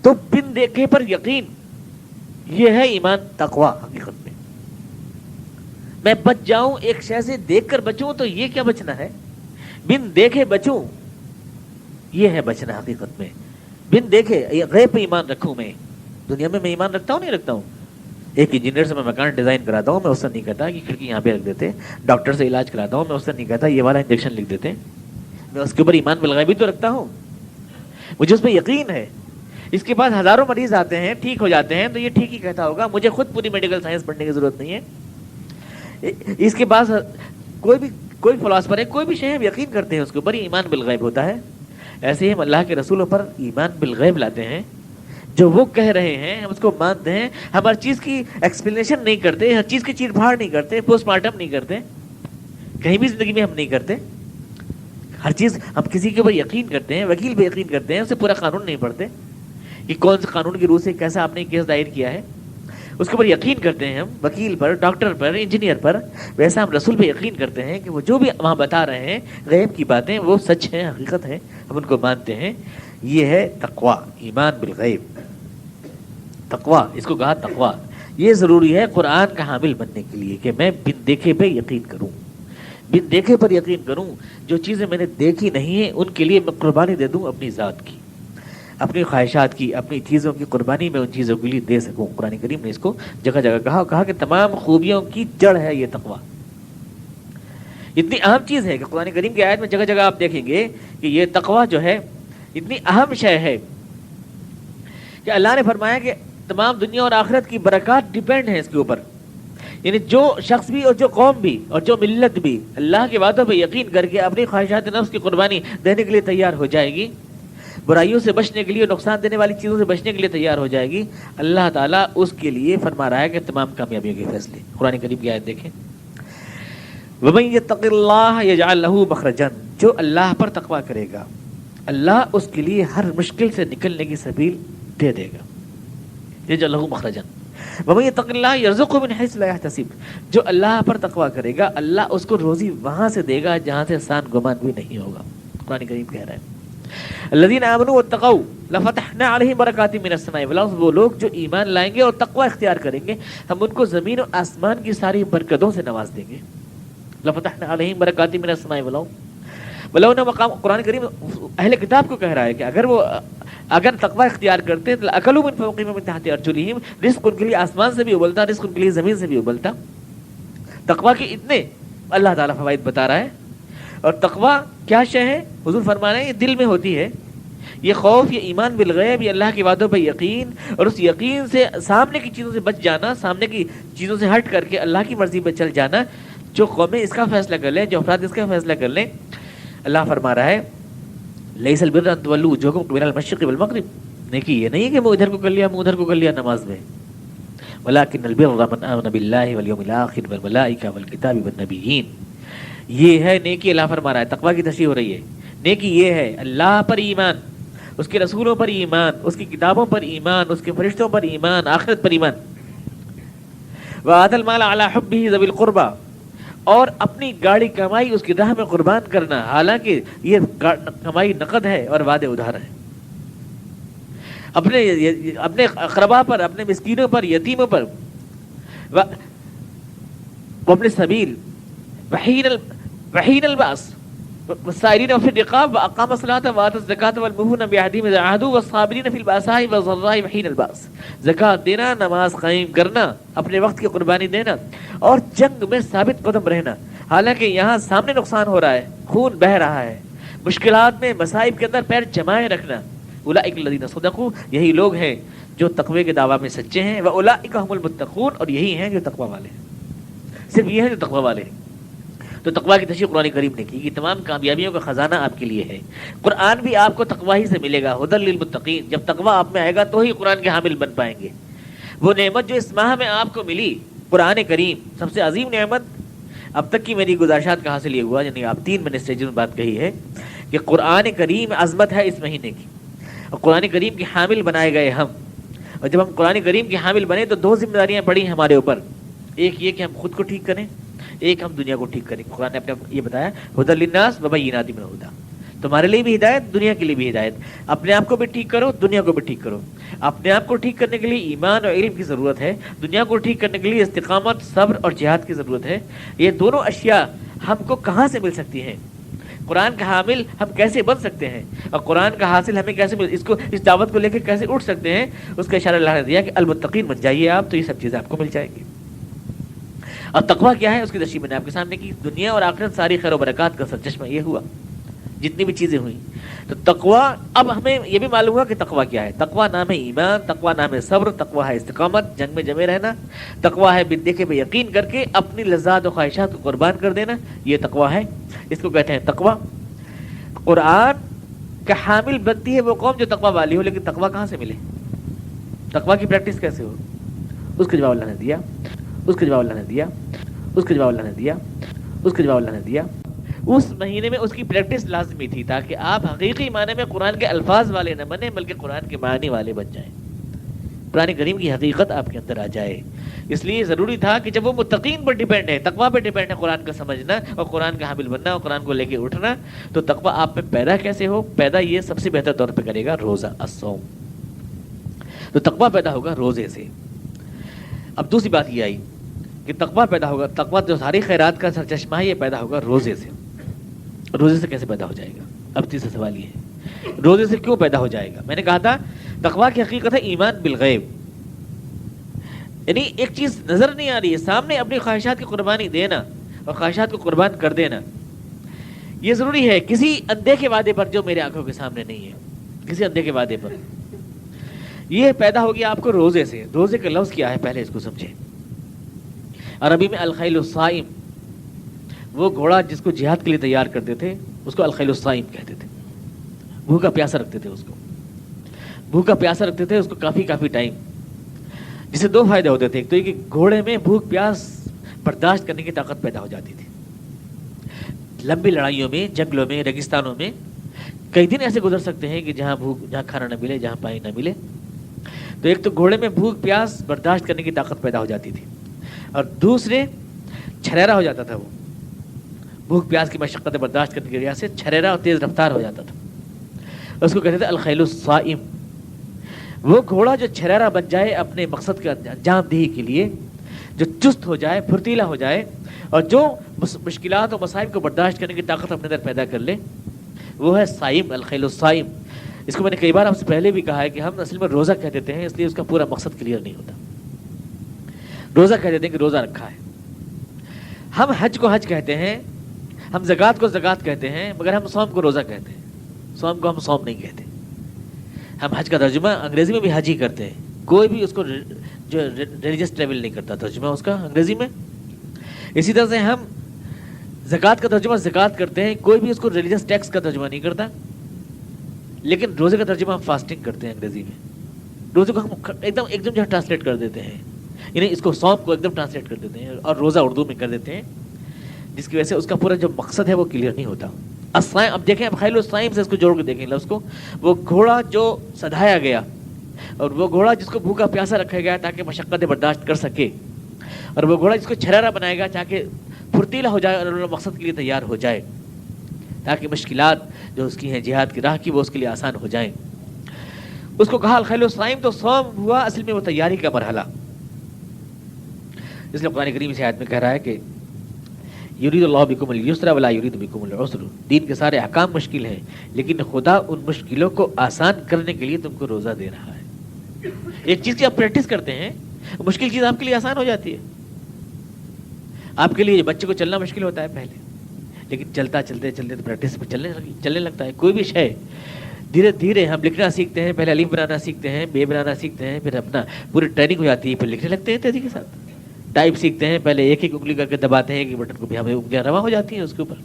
تو بن دیکھے پر یقین، یہ ہے ایمان تقویٰ. حقیقت میں بچ جاؤں ایک شے سے، دیکھ کر بچوں تو یہ کیا بچنا ہے؟ بن دیکھے بچوں، یہ ہے بچنا حقیقت میں. بن دیکھے غیب پہ ایمان رکھوں. میں دنیا میں ایمان رکھتا ہوں نہیں رکھتا ہوں. ایک انجینئر سے میں مکان ڈیزائن کراتا ہوں، میں اس سے نہیں کہتا کہ کھڑکی یہاں پہ رکھ دیتے. ڈاکٹر سے علاج کراتا ہوں، میں اس سے نہیں کہتا یہ والا انجیکشن لکھ دیتے. میں اس کے اوپر ایمان بالغیب بھی تو رکھتا ہوں، مجھے اس پہ یقین ہے. اس کے بعد ہزاروں مریض آتے ہیں، ٹھیک ہو جاتے ہیں تو یہ ٹھیک ہی کہتا ہوگا، مجھے خود پوری میڈیکل سائنس پڑھنے کی ضرورت نہیں ہے. اس کے بعد کوئی فلاسفر ہے، کوئی بھی شے ہم یقین کرتے ہیں اس کے اوپر، یہ ایمان بالغیب ہوتا ہے. ایسے ہی ہم اللہ کے رسولوں پر ایمان بالغیب لاتے ہیں. جو وہ کہہ رہے ہیں ہم اس کو مانتے ہیں. ہم ہر چیز کی ایکسپلینیشن نہیں کرتے، ہر چیز کی چیر پھاڑ نہیں کرتے، پوسٹ مارٹم نہیں کرتے، کہیں بھی زندگی میں ہم نہیں کرتے. ہر چیز ہم کسی کے اوپر یقین کرتے ہیں، وکیل پہ یقین کرتے ہیں، اسے پورا قانون نہیں پڑھتے کہ کون سے قانون کی روح سے کیسا آپ نے کیس دائر کیا ہے، اس کے اوپر یقین کرتے ہیں ہم، وکیل پر، ڈاکٹر پر، انجینئر پر. ویسا ہم رسول پہ یقین کرتے ہیں کہ وہ جو بھی وہاں بتا رہے ہیں غیب کی باتیں وہ سچ ہیں، حقیقت ہے، ہم ان کو مانتے ہیں. یہ ہے تقویٰ، ایمان بالغیب. تقویٰ اس کو کہا تقویٰ. یہ ضروری ہے قرآن کا حامل بننے کے لیے کہ میں بن دیکھے پہ یقین کروں، بن دیکھے پر یقین کروں، جو چیزیں میں نے دیکھی نہیں ہیں ان کے لیے میں قربانی دے دوں اپنی ذات کی، اپنی خواہشات کی، اپنی چیزوں کی قربانی میں ان چیزوں کے لیے دے سکوں۔ قرآن کریم نے اس کو جگہ جگہ کہا کہ تمام خوبیوں کی جڑ ہے یہ تقویٰ۔ اتنی اہم چیز ہے کہ قرآن کریم کی آیت میں جگہ جگہ آپ دیکھیں گے کہ یہ تقویٰ جو ہے اتنی اہم شے ہے کہ اللہ نے فرمایا کہ تمام دنیا اور آخرت کی برکات ڈیپینڈ ہیں اس کے اوپر۔ یعنی جو شخص بھی اور جو قوم بھی اور جو ملت بھی اللہ کے وعدوں پہ یقین کر کے اپنی خواہشات نفس کی قربانی دینے کے لیے تیار ہو جائے گی، برائیوں سے بچنے کے لیے، نقصان دینے والی چیزوں سے بچنے کے لیے تیار ہو جائے گی، اللہ تعالیٰ اس کے لیے فرما رہا ہے کہ تمام کامیابیوں کے فیصلے۔ قرآن کریم کی آیت دیکھیں، وَمَن يَتَّقِ اللَّهَ يَجْعَل لَّهُ مَخْرَجًا، جو اللہ پر تقویٰ کرے گا اللہ اس کے لیے ہر مشکل سے نکلنے کی سبیل دے دے گا۔ يَجْعَل لَّهُ مَخْرَجًا وَمَن يَتَّقِ اللَّهَ يَرْزُقْهُ مِنْ حَيْثُ لَا يَحْتَسِبُ، جو اللہ پر تقویٰ کرے گا اللہ اس کو روزی وہاں سے دے گا جہاں سے سان گمان بھی نہیں ہوگا۔ قرآن کریم کہہ رہا ہے الذین آمنوا واتقوا لفتحنا علیہم برکات من السماء والارض، وہ لوگ جو ایمان لائیں گے اور تقوی اختیار کریں گے ہم ان کو زمین و آسمان کی ساری برکتوں سے نواز دیں گے۔ لفتحنا علیہم برکات من السماء والارض ولو نہ مقام، قرآن کریم اہل کتاب کو کہہ رہا ہے کہ اگر تقوی اختیار کرتے تو اکلوا من فوقہم ومن تحت ارجلہم، رزق ان کے لیے آسمان سے بھی ابلتا، رزق ان کے لیے زمین سے بھی ابلتا۔ تقوی کے اتنے اللہ تعالیٰ فوائد بتا رہا ہے۔ اور تقوی کیا شے ہے؟ حضور فرما رہے ہیں یہ دل میں ہوتی ہے، یہ خوف، یہ ایمان بالغیب، یہ اللہ کے وعدوں پہ یقین، اور اس یقین سے سامنے کی چیزوں سے بچ جانا، سامنے کی چیزوں سے ہٹ کر کے اللہ کی مرضی پہ چل جانا۔ جو قومیں اس کا فیصلہ کر لیں، جو افراد اس کا فیصلہ کر لیں، اللہ فرما رہا ہے لیس البر ان تولوا وجوہکم قبل المشرق والمغرب، نیکی یہ نہیں ہے کہ میں ادھر کو کر لیا، میں ادھر کو کر لیا نماز میں، ولکن البر من آمن باللہ والیوم الآخر والملائکہ والکتاب والنبیین، یہ ہے نیکی۔ اللہ فرما رہا ہے، تقویٰ کی تشریح ہو رہی ہے، نیکی یہ ہے اللہ پر ایمان، اس کے رسولوں پر ایمان، اس کی کتابوں پر ایمان، اس کے فرشتوں پر ایمان، آخرت پر ایمان۔ وآتى المال على حبه ذوي القربى، اور اپنی گاڑی کمائی اس کی راہ میں قربان کرنا، حالانکہ یہ کمائی نقد ہے اور وعدے ادھار ہے، اپنے اقربا پر، اپنے مسکینوں پر، یتیموں پر، وابن السبیل وحین الباس والسائرین وفی الرقاب واقام الصلاۃ وآتى الزکاۃ والموفون بعہدہم اذا عاہدوا والصابرین فی البأساء والضراء وحین الباس، زکات دینا، نماز قائم کرنا، اپنے وقت کی قربانی دینا، اور جنگ میں ثابت قدم رہنا، حالانکہ یہاں سامنے نقصان ہو رہا ہے، خون بہہ رہا ہے، مشکلات میں مصائب کے اندر پیر جمائے رکھنا۔ اولئک الذین صدقوا، یہی لوگ ہیں جو تقوی کے دعویٰ میں سچے ہیں، واولئک هم المتقون، اور یہی ہیں جو تقوی والے ہیں، صرف یہ ہیں جو تقوی والے ہیں۔ تو تقویٰ کی تشریح قرآن کریم نے کی کہ تمام کامیابیوں کا خزانہ آپ کے لیے ہے۔ قرآن بھی آپ کو تقویٰ ہی سے ملے گا، ہدی للمتقین، جب تقویٰ آپ میں آئے گا تو ہی قرآن کے حامل بن پائیں گے۔ وہ نعمت جو اس ماہ میں آپ کو ملی، قرآن کریم، سب سے عظیم نعمت اب تک کی میری گزارشات کا حاصل یہ ہوا، یعنی آپ 3 میں نے اسٹیجوں میں بات کہی ہے کہ قرآن کریم عظمت ہے اس مہینے کی، اور قرآن کریم کے حامل بنائے گئے ہم، اور جب ہم قرآن کریم کے حامل بنے تو 2 ذمہ داریاں پڑی ہمارے اوپر، ایک یہ کہ ہم خود کو ٹھیک کریں، ایک ہم دنیا کو ٹھیک کریں۔ قرآن نے اپنے یہ بتایا ھدی للناس وبینات من الھدی، تمہارے لیے بھی ہدایت، دنیا کے لیے بھی ہدایت، اپنے آپ کو بھی ٹھیک کرو، دنیا کو بھی ٹھیک کرو۔ اپنے آپ کو ٹھیک کرنے کے لیے ایمان اور علم کی ضرورت ہے، دنیا کو ٹھیک کرنے کے لیے استقامت، صبر اور جہاد کی ضرورت ہے۔ یہ دونوں اشیاء ہم کو کہاں سے مل سکتی ہیں؟ قرآن کا حامل ہم کیسے بن سکتے ہیں، اور قرآن کا حاصل ہمیں کیسے اس دعوت کو لے کے کیسے اٹھ سکتے ہیں؟ اس کا اشارہ اللہ نے دیا کہ المتقین بن جائیے آپ، تو یہ سب چیزیں آپ کو مل جائیں گی۔ اور تقویٰ کیا ہے اس کی تشریح میں نے آپ کے سامنے کی، دنیا اور آخرت ساری خیر و برکات کا سرچشمہ یہ ہوا، جتنی بھی چیزیں ہوئیں۔ تو تقویٰ، اب ہمیں یہ بھی معلوم ہوا کہ تقویٰ کیا ہے۔ تقویٰ نام ہے ایمان، تقویٰ نام ہے صبر، تقویٰ ہے استقامت، جنگ میں جمے رہنا، تقویٰ ہے بن دیکھے پہ یقین کر کے اپنی لذات و خواہشات کو قربان کر دینا، یہ تقویٰ ہے، اس کو کہتے ہیں تقویٰ۔ قرآن کا حامل بنتی ہے وہ قوم جو تقویٰ والی ہو، لیکن تقویٰ کہاں سے ملے، تقویٰ کی پریکٹس کیسے ہو؟ اس کا جواب اللہ نے دیا، اس کا جواب اللہ نے دیا، اس کا جواب اللہ نے دیا، اس کا جواب اللہ نے دیا۔ اس مہینے میں اس کی پریکٹس لازمی تھی تاکہ آپ حقیقی معنی میں قرآن کے الفاظ والے نہ بنیں بلکہ قرآن کے معنی والے بن جائیں، قرآن کریم کی حقیقت آپ کے اندر آ جائے۔ اس لیے ضروری تھا کہ جب وہ متقین پر ڈیپینڈ ہے، تقویٰ پہ ڈیپینڈ ہے قرآن کا سمجھنا اور قرآن کا حامل بننا اور قرآن کو لے کے اٹھنا، تو تقویٰ آپ میں پیدا کیسے ہو؟ پیدا یہ سب سے بہتر طور پہ کرے گا روزہ، الصوم۔ تو تقویٰ پیدا ہوگا روزے سے۔ اب دوسری بات یہ آئی کہ تقویٰ پیدا ہوگا. تقویٰ جو ساری خیرات کا سرچشمہ ہے یہ پیدا ہوگا روزے سے. روزے سے کیسے پیدا ہو جائے گا؟ اب تیسرا سوال یہ ہے روزے سے کیوں پیدا ہو جائے گا؟ میں نے کہا تھا تقویٰ کی حقیقت ہے ایمان بالغیب. یعنی ایک چیز نظر نہیں آ رہی ہے سامنے، اپنی خواہشات کی قربانی دینا اور خواہشات کو قربان کر دینا یہ ضروری ہے کسی اندھے کے وعدے پر جو میرے آنکھوں کے سامنے نہیں ہے. کسی اندھے کے وعدے پر یہ پیدا ہو گیا آپ کو روزے سے. روزے کا لفظ کیا ہے پہلے اس کو سمجھیں. عربی میں الخیل الصائم، وہ گھوڑا جس کو جہاد کے لیے تیار کرتے تھے اس کو الخیل الصائم کہتے تھے. بھوکا پیاسا رکھتے تھے اس کو، بھوکا پیاسا رکھتے تھے اس کو کافی ٹائم، جس سے دو فائدے ہوتے تھے. ایک تو یہ کہ گھوڑے میں بھوک پیاس برداشت کرنے کی طاقت پیدا ہو جاتی تھی. لمبی لڑائیوں میں، جنگلوں میں، ریگستانوں میں کئی دن ایسے گزر سکتے ہیں کہ جہاں کھانا نہ ملے، جہاں پانی نہ ملے. تو ایک تو گھوڑے میں بھوک پیاس برداشت کرنے کی طاقت پیدا ہو جاتی تھی، اور دوسرے چھریرا ہو جاتا تھا. وہ بھوک پیاس کی مشقت برداشت کرنے کی وجہ سے چھریرا اور تیز رفتار ہو جاتا تھا. اس کو کہتے تھے الخیل الصائم. وہ گھوڑا جو چھریرا بن جائے اپنے مقصد کے انجام دہی کے لیے، جو چست ہو جائے، پھرتیلا ہو جائے، اور جو مشکلات اور مصائب کو برداشت کرنے کی طاقت اپنے اندر پیدا کر لے، وہ ہے صائم، الخیل الصائم. اس کو میں نے کئی بار آپ سے پہلے بھی کہا ہے کہ ہم اصل میں روزہ کہہ دیتے ہیں، اس لیے اس کا پورا مقصد کلیئر نہیں ہوتا. روزہ کہہ دیتے ہیں کہ روزہ رکھا ہے. ہم حج کو حج کہتے ہیں، ہم زکوٰۃ کو زکوٰۃ کہتے ہیں، مگر ہم صوم کو روزہ کہتے ہیں. صوم کو ہم صوم نہیں کہتے. ہم حج کا ترجمہ انگریزی میں بھی حج ہی کرتے ہیں. کوئی بھی اس کو جو ریلیجس ٹریول نہیں کرتا ترجمہ اس کا انگریزی میں. اسی طرح سے ہم زکوٰۃ کا ترجمہ زکوٰۃ کرتے ہیں، کوئی بھی اس کو ریلیجس ٹیکس کا ترجمہ نہیں کرتا. لیکن روزے کا ترجمہ ہم فاسٹنگ کرتے ہیں انگریزی میں. روزے کو ہم ایک دم جو ہے ٹرانسلیٹ کر دیتے ہیں، یعنی اس کو صوم کو ایک دم ٹرانسلیٹ کر دیتے ہیں اور روزہ اردو میں کر دیتے ہیں، جس کی وجہ سے اس کا پورا جو مقصد ہے وہ کلیئر نہیں ہوتا. الصائم، اب دیکھیں، اب خیل الصائم سے اس کو جوڑ کے دیکھیں لفظ کو. وہ گھوڑا جو سدھایا گیا، اور وہ گھوڑا جس کو بھوکا پیاسا رکھا گیا تاکہ مشقتیں برداشت کر سکے، اور وہ گھوڑا جس کو چھریرا بنائے گا تاکہ پھرتیلا ہو جائے اور مقصد کے لیے تیار ہو جائے، تاکہ مشکلات جو اس کی ہیں جہاد کی راہ کی وہ اس کے لیے آسان ہو جائیں. اس کو کہا الخیل الصائم. تو صوم ہوا اصل میں وہ تیاری کا مرحلہ. اس لیے قرآن کریم سے آیت میں کہہ رہا ہے کہ یرید اللہ بکم اليسر ولا یرید بکم العسر. دین کے سارے احکام مشکل ہیں، لیکن خدا ان مشکلوں کو آسان کرنے کے لیے تم کو روزہ دے رہا ہے. ایک چیز کی آپ پریکٹس کرتے ہیں، مشکل چیز آپ کے لیے آسان ہو جاتی ہے. آپ کے لیے بچے کو چلنا مشکل ہوتا ہے پہلے، لیکن چلتے پریکٹس پہ چلنے لگتا ہے. کوئی بھی شے دھیرے دھیرے ہم لکھنا سیکھتے ہیں، پہلے الف بنانا سیکھتے ہیں، بے بنانا سیکھتے ہیں، پھر اپنا پوری ٹریننگ ہو جاتی ہے، پھر لکھنے لگتے ہیں تیزی کے ساتھ. ٹائپ سیکھتے ہیں، پہلے ایک انگلی کر کے دباتے ہیں کہ بٹن کو بھی ہمیں انگلیاں رواں ہو جاتی ہیں اس کے اوپر.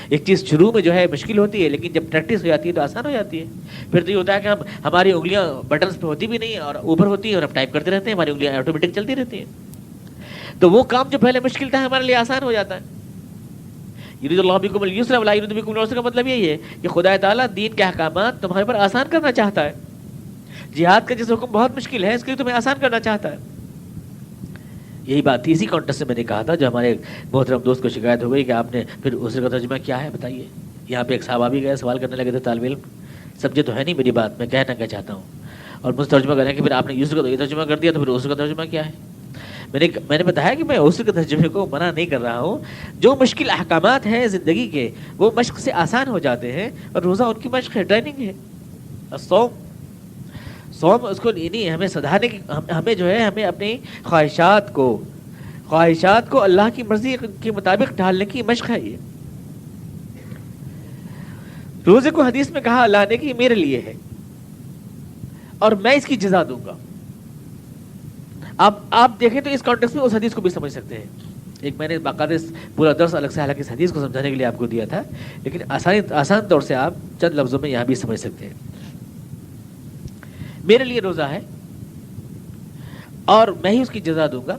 ایک چیز شروع میں جو ہے مشکل ہوتی ہے، لیکن جب پریکٹس ہو جاتی ہے تو آسان ہو جاتی ہے. پھر تو یہ ہوتا ہے کہ ہماری انگلیاں بٹنس پہ ہوتی بھی نہیں اور اوپر ہوتی ہیں، اور ہم ٹائپ کرتے رہتے ہیں، ہماری انگلیاں آٹومیٹک چلتی رہتی ہیں. تو وہ کام جو پہلے مشکل تھا ہمارے لیے آسان ہو جاتا ہے. یرید اللہ بکم اليسر ولا یرید بکم العسر کا مطلب یہی ہے کہ خدا تعالیٰ دین کے احکامات تمہارے پر آسان کرنا چاہتا ہے. جہاد کا جس حکم بہت مشکل ہے، اس کے لیے تمہیں آسان کرنا چاہتا ہے. یہی بات تھی، اسی کانٹیکسٹ سے میں نے کہا تھا جو ہمارے محترم دوست کو شکایت ہو گئی کہ آپ نے پھر عسر کا ترجمہ کیا ہے بتائیے. یہاں پہ ایک صحابہ بھی گئے، سوال کرنے لگے تھے طالب علم. سمجھے تو ہے نہیں میری بات، میں کہنا کیا چاہتا ہوں، اور مجھ ترجمہ کریں کہ پھر آپ نے یسر کا یہ ترجمہ کر دیا تو پھر عسر کا ترجمہ کیا ہے. میں نے بتایا کہ میں عسر کے ترجمے کو منع نہیں کر رہا ہوں. جو مشکل احکامات ہیں زندگی کے وہ مشق سے آسان ہو جاتے ہیں، اور روزہ ان کی مشق ہے، ٹریننگ ہے. صوم اس کو نہیں، ہمیں سدھانے کی، ہمیں جو ہے ہمیں اپنی خواہشات کو اللہ کی مرضی کے مطابق ڈھالنے کی مشق ہے. یہ روزے کو حدیث میں کہا اللہ نے کہ میرے لیے ہے اور میں اس کی جزا دوں گا. آپ دیکھیں تو اس کانٹیکسٹ میں اس حدیث کو بھی سمجھ سکتے ہیں. ایک میں نے باقاعدہ پورا درس الگ سے حالانکہ اس حدیث کو سمجھانے کے لیے آپ کو دیا تھا، لیکن آسان طور سے آپ چند لفظوں میں یہاں بھی سمجھ سکتے ہیں. میرے لیے روزہ ہے اور میں ہی اس کی جزا دوں گا.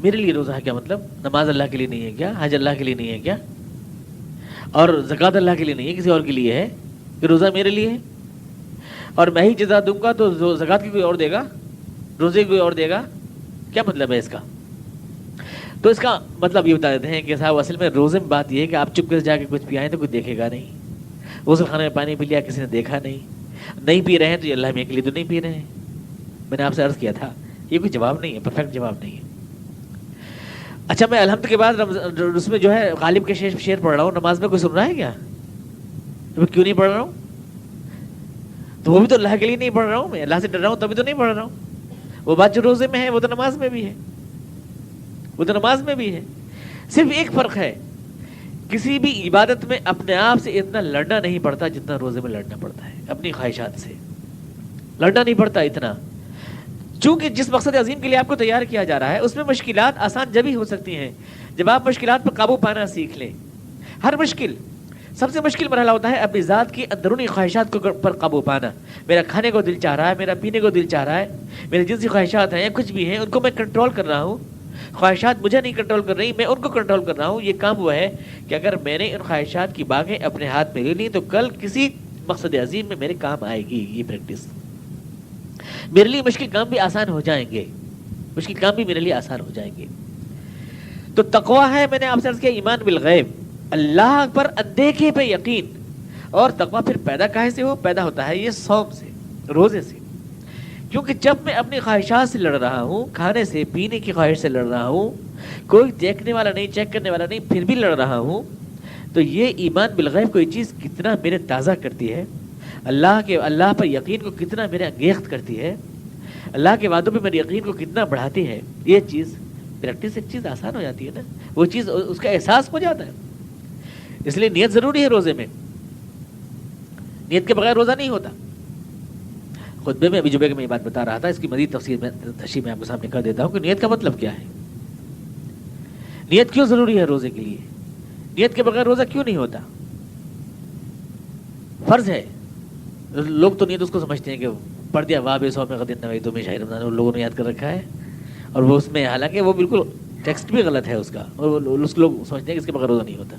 میرے لیے روزہ ہے کیا مطلب؟ نماز اللہ کے لیے نہیں ہے کیا؟ حج اللہ کے لیے نہیں ہے کیا؟ اور زکوٰۃ اللہ کے لیے نہیں ہے، کسی اور کے لیے ہے کہ روزہ میرے لیے ہے اور میں ہی جزا دوں گا؟ تو زکوٰۃ کی کوئی اور دے گا، روزے کوئی اور دے گا، کیا مطلب ہے اس کا؟ تو اس کا مطلب یہ بتا دیتے ہیں کہ صاحب اصل میں روزے میں بات یہ ہے کہ آپ چپ کے جا کے کچھ پی آئیں تو کوئی دیکھے گا نہیں. غسل خانے میں پانی پی لیا، کسی نے دیکھا نہیں پی رہے ہیں تو یہ اللہ میں کے لیے تو نہیں پی رہے ہیں. میں نے آپ سے عرض کیا تھا یہ کوئی جواب نہیں ہے، پرفیکٹ جواب نہیں ہے. اچھا میں الحمد کے بعد اس میں جو ہے غالب کے شعر پڑھ رہا ہوں، نماز میں کوئی سن رہا ہے کیا؟ میں کیوں نہیں پڑھ رہا ہوں؟ تو وہ بھی تو اللہ کے لیے نہیں پڑھ رہا ہوں، میں اللہ سے ڈر رہا ہوں تبھی تو نہیں پڑھ رہا ہوں. وہ بات جو روزے میں ہے وہ تو نماز میں بھی ہے، وہ تو نماز میں بھی ہے. صرف ایک فرق ہے، کسی بھی عبادت میں اپنے آپ سے اتنا لڑنا نہیں پڑتا جتنا روزے میں لڑنا پڑتا ہے. اپنی خواہشات سے لڑنا نہیں پڑتا اتنا، چونکہ جس مقصد عظیم کے لیے آپ کو تیار کیا جا رہا ہے اس میں مشکلات آسان جب ہی ہو سکتی ہیں جب آپ مشکلات پر قابو پانا سیکھ لیں. ہر مشکل، سب سے مشکل مرحلہ ہوتا ہے اپنی ذات کی اندرونی خواہشات پر قابو پانا. میرا کھانے کو دل چاہ رہا ہے، میرا پینے کو دل چاہ رہا ہے، میری جنسی خواہشات ہیں یا کچھ بھی ہیں، ان کو میں کنٹرول کر رہا ہوں. خواہشات مجھے نہیں کنٹرول کر رہی، میں ان کو کنٹرول کر رہا ہوں. یہ کام وہ ہے کہ اگر میں نے ان خواہشات کی باغیں اپنے ہاتھ میں لے لی تو کل کسی مقصد عظیم میں میرے کام آئے گی. یہ پریکٹس میرے لیے مشکل کام بھی آسان ہو جائیں گے، مشکل کام بھی میرے لیے آسان ہو جائیں گے. تو تقویٰ ہے، میں نے آپ سے عرض کیا، ایمان بالغیب، اللہ پر اندیکھے پہ یقین. اور تقویٰ پھر پیدا کہاں سے ہو؟ پیدا ہوتا ہے یہ صوم سے، روزے سے. کیونکہ جب میں اپنی خواہشات سے لڑ رہا ہوں، کھانے سے پینے کی خواہش سے لڑ رہا ہوں، کوئی دیکھنے والا نہیں، چیک کرنے والا نہیں، پھر بھی لڑ رہا ہوں، تو یہ ایمان بالغیب کو یہ چیز کتنا میرے تازہ کرتی ہے، اللہ پر یقین کو کتنا میرے انگیخت کرتی ہے، اللہ کے وعدوں پہ میرے یقین کو کتنا بڑھاتی ہے. یہ چیز پریکٹس ایک چیز آسان ہو جاتی ہے نا، وہ چیز اس کا احساس ہو جاتا ہے. اس لیے نیت ضروری ہے روزے میں، نیت کے بغیر روزہ نہیں ہوتا. خطبے میں ابھی جمعے میں یہ بات بتا رہا تھا، اس کی مزید تفصیل میں تشریح میں آپ کے سامنے کر دیتا ہوں کہ نیت کا مطلب کیا ہے، نیت کیوں ضروری ہے روزے کے لیے، نیت کے بغیر روزہ کیوں نہیں ہوتا. فرض ہے، لوگ تو نیت اس کو سمجھتے ہیں کہ پڑھ دیا واہ بے سو میں غد نویت من شہر رمضان، ان لوگوں نے یاد کر رکھا ہے، اور وہ اس میں حالانکہ وہ بالکل ٹیکسٹ بھی غلط ہے اس کا، اور لوگ سمجھتے ہیں کہ اس کے بغیر روزہ نہیں ہوتا.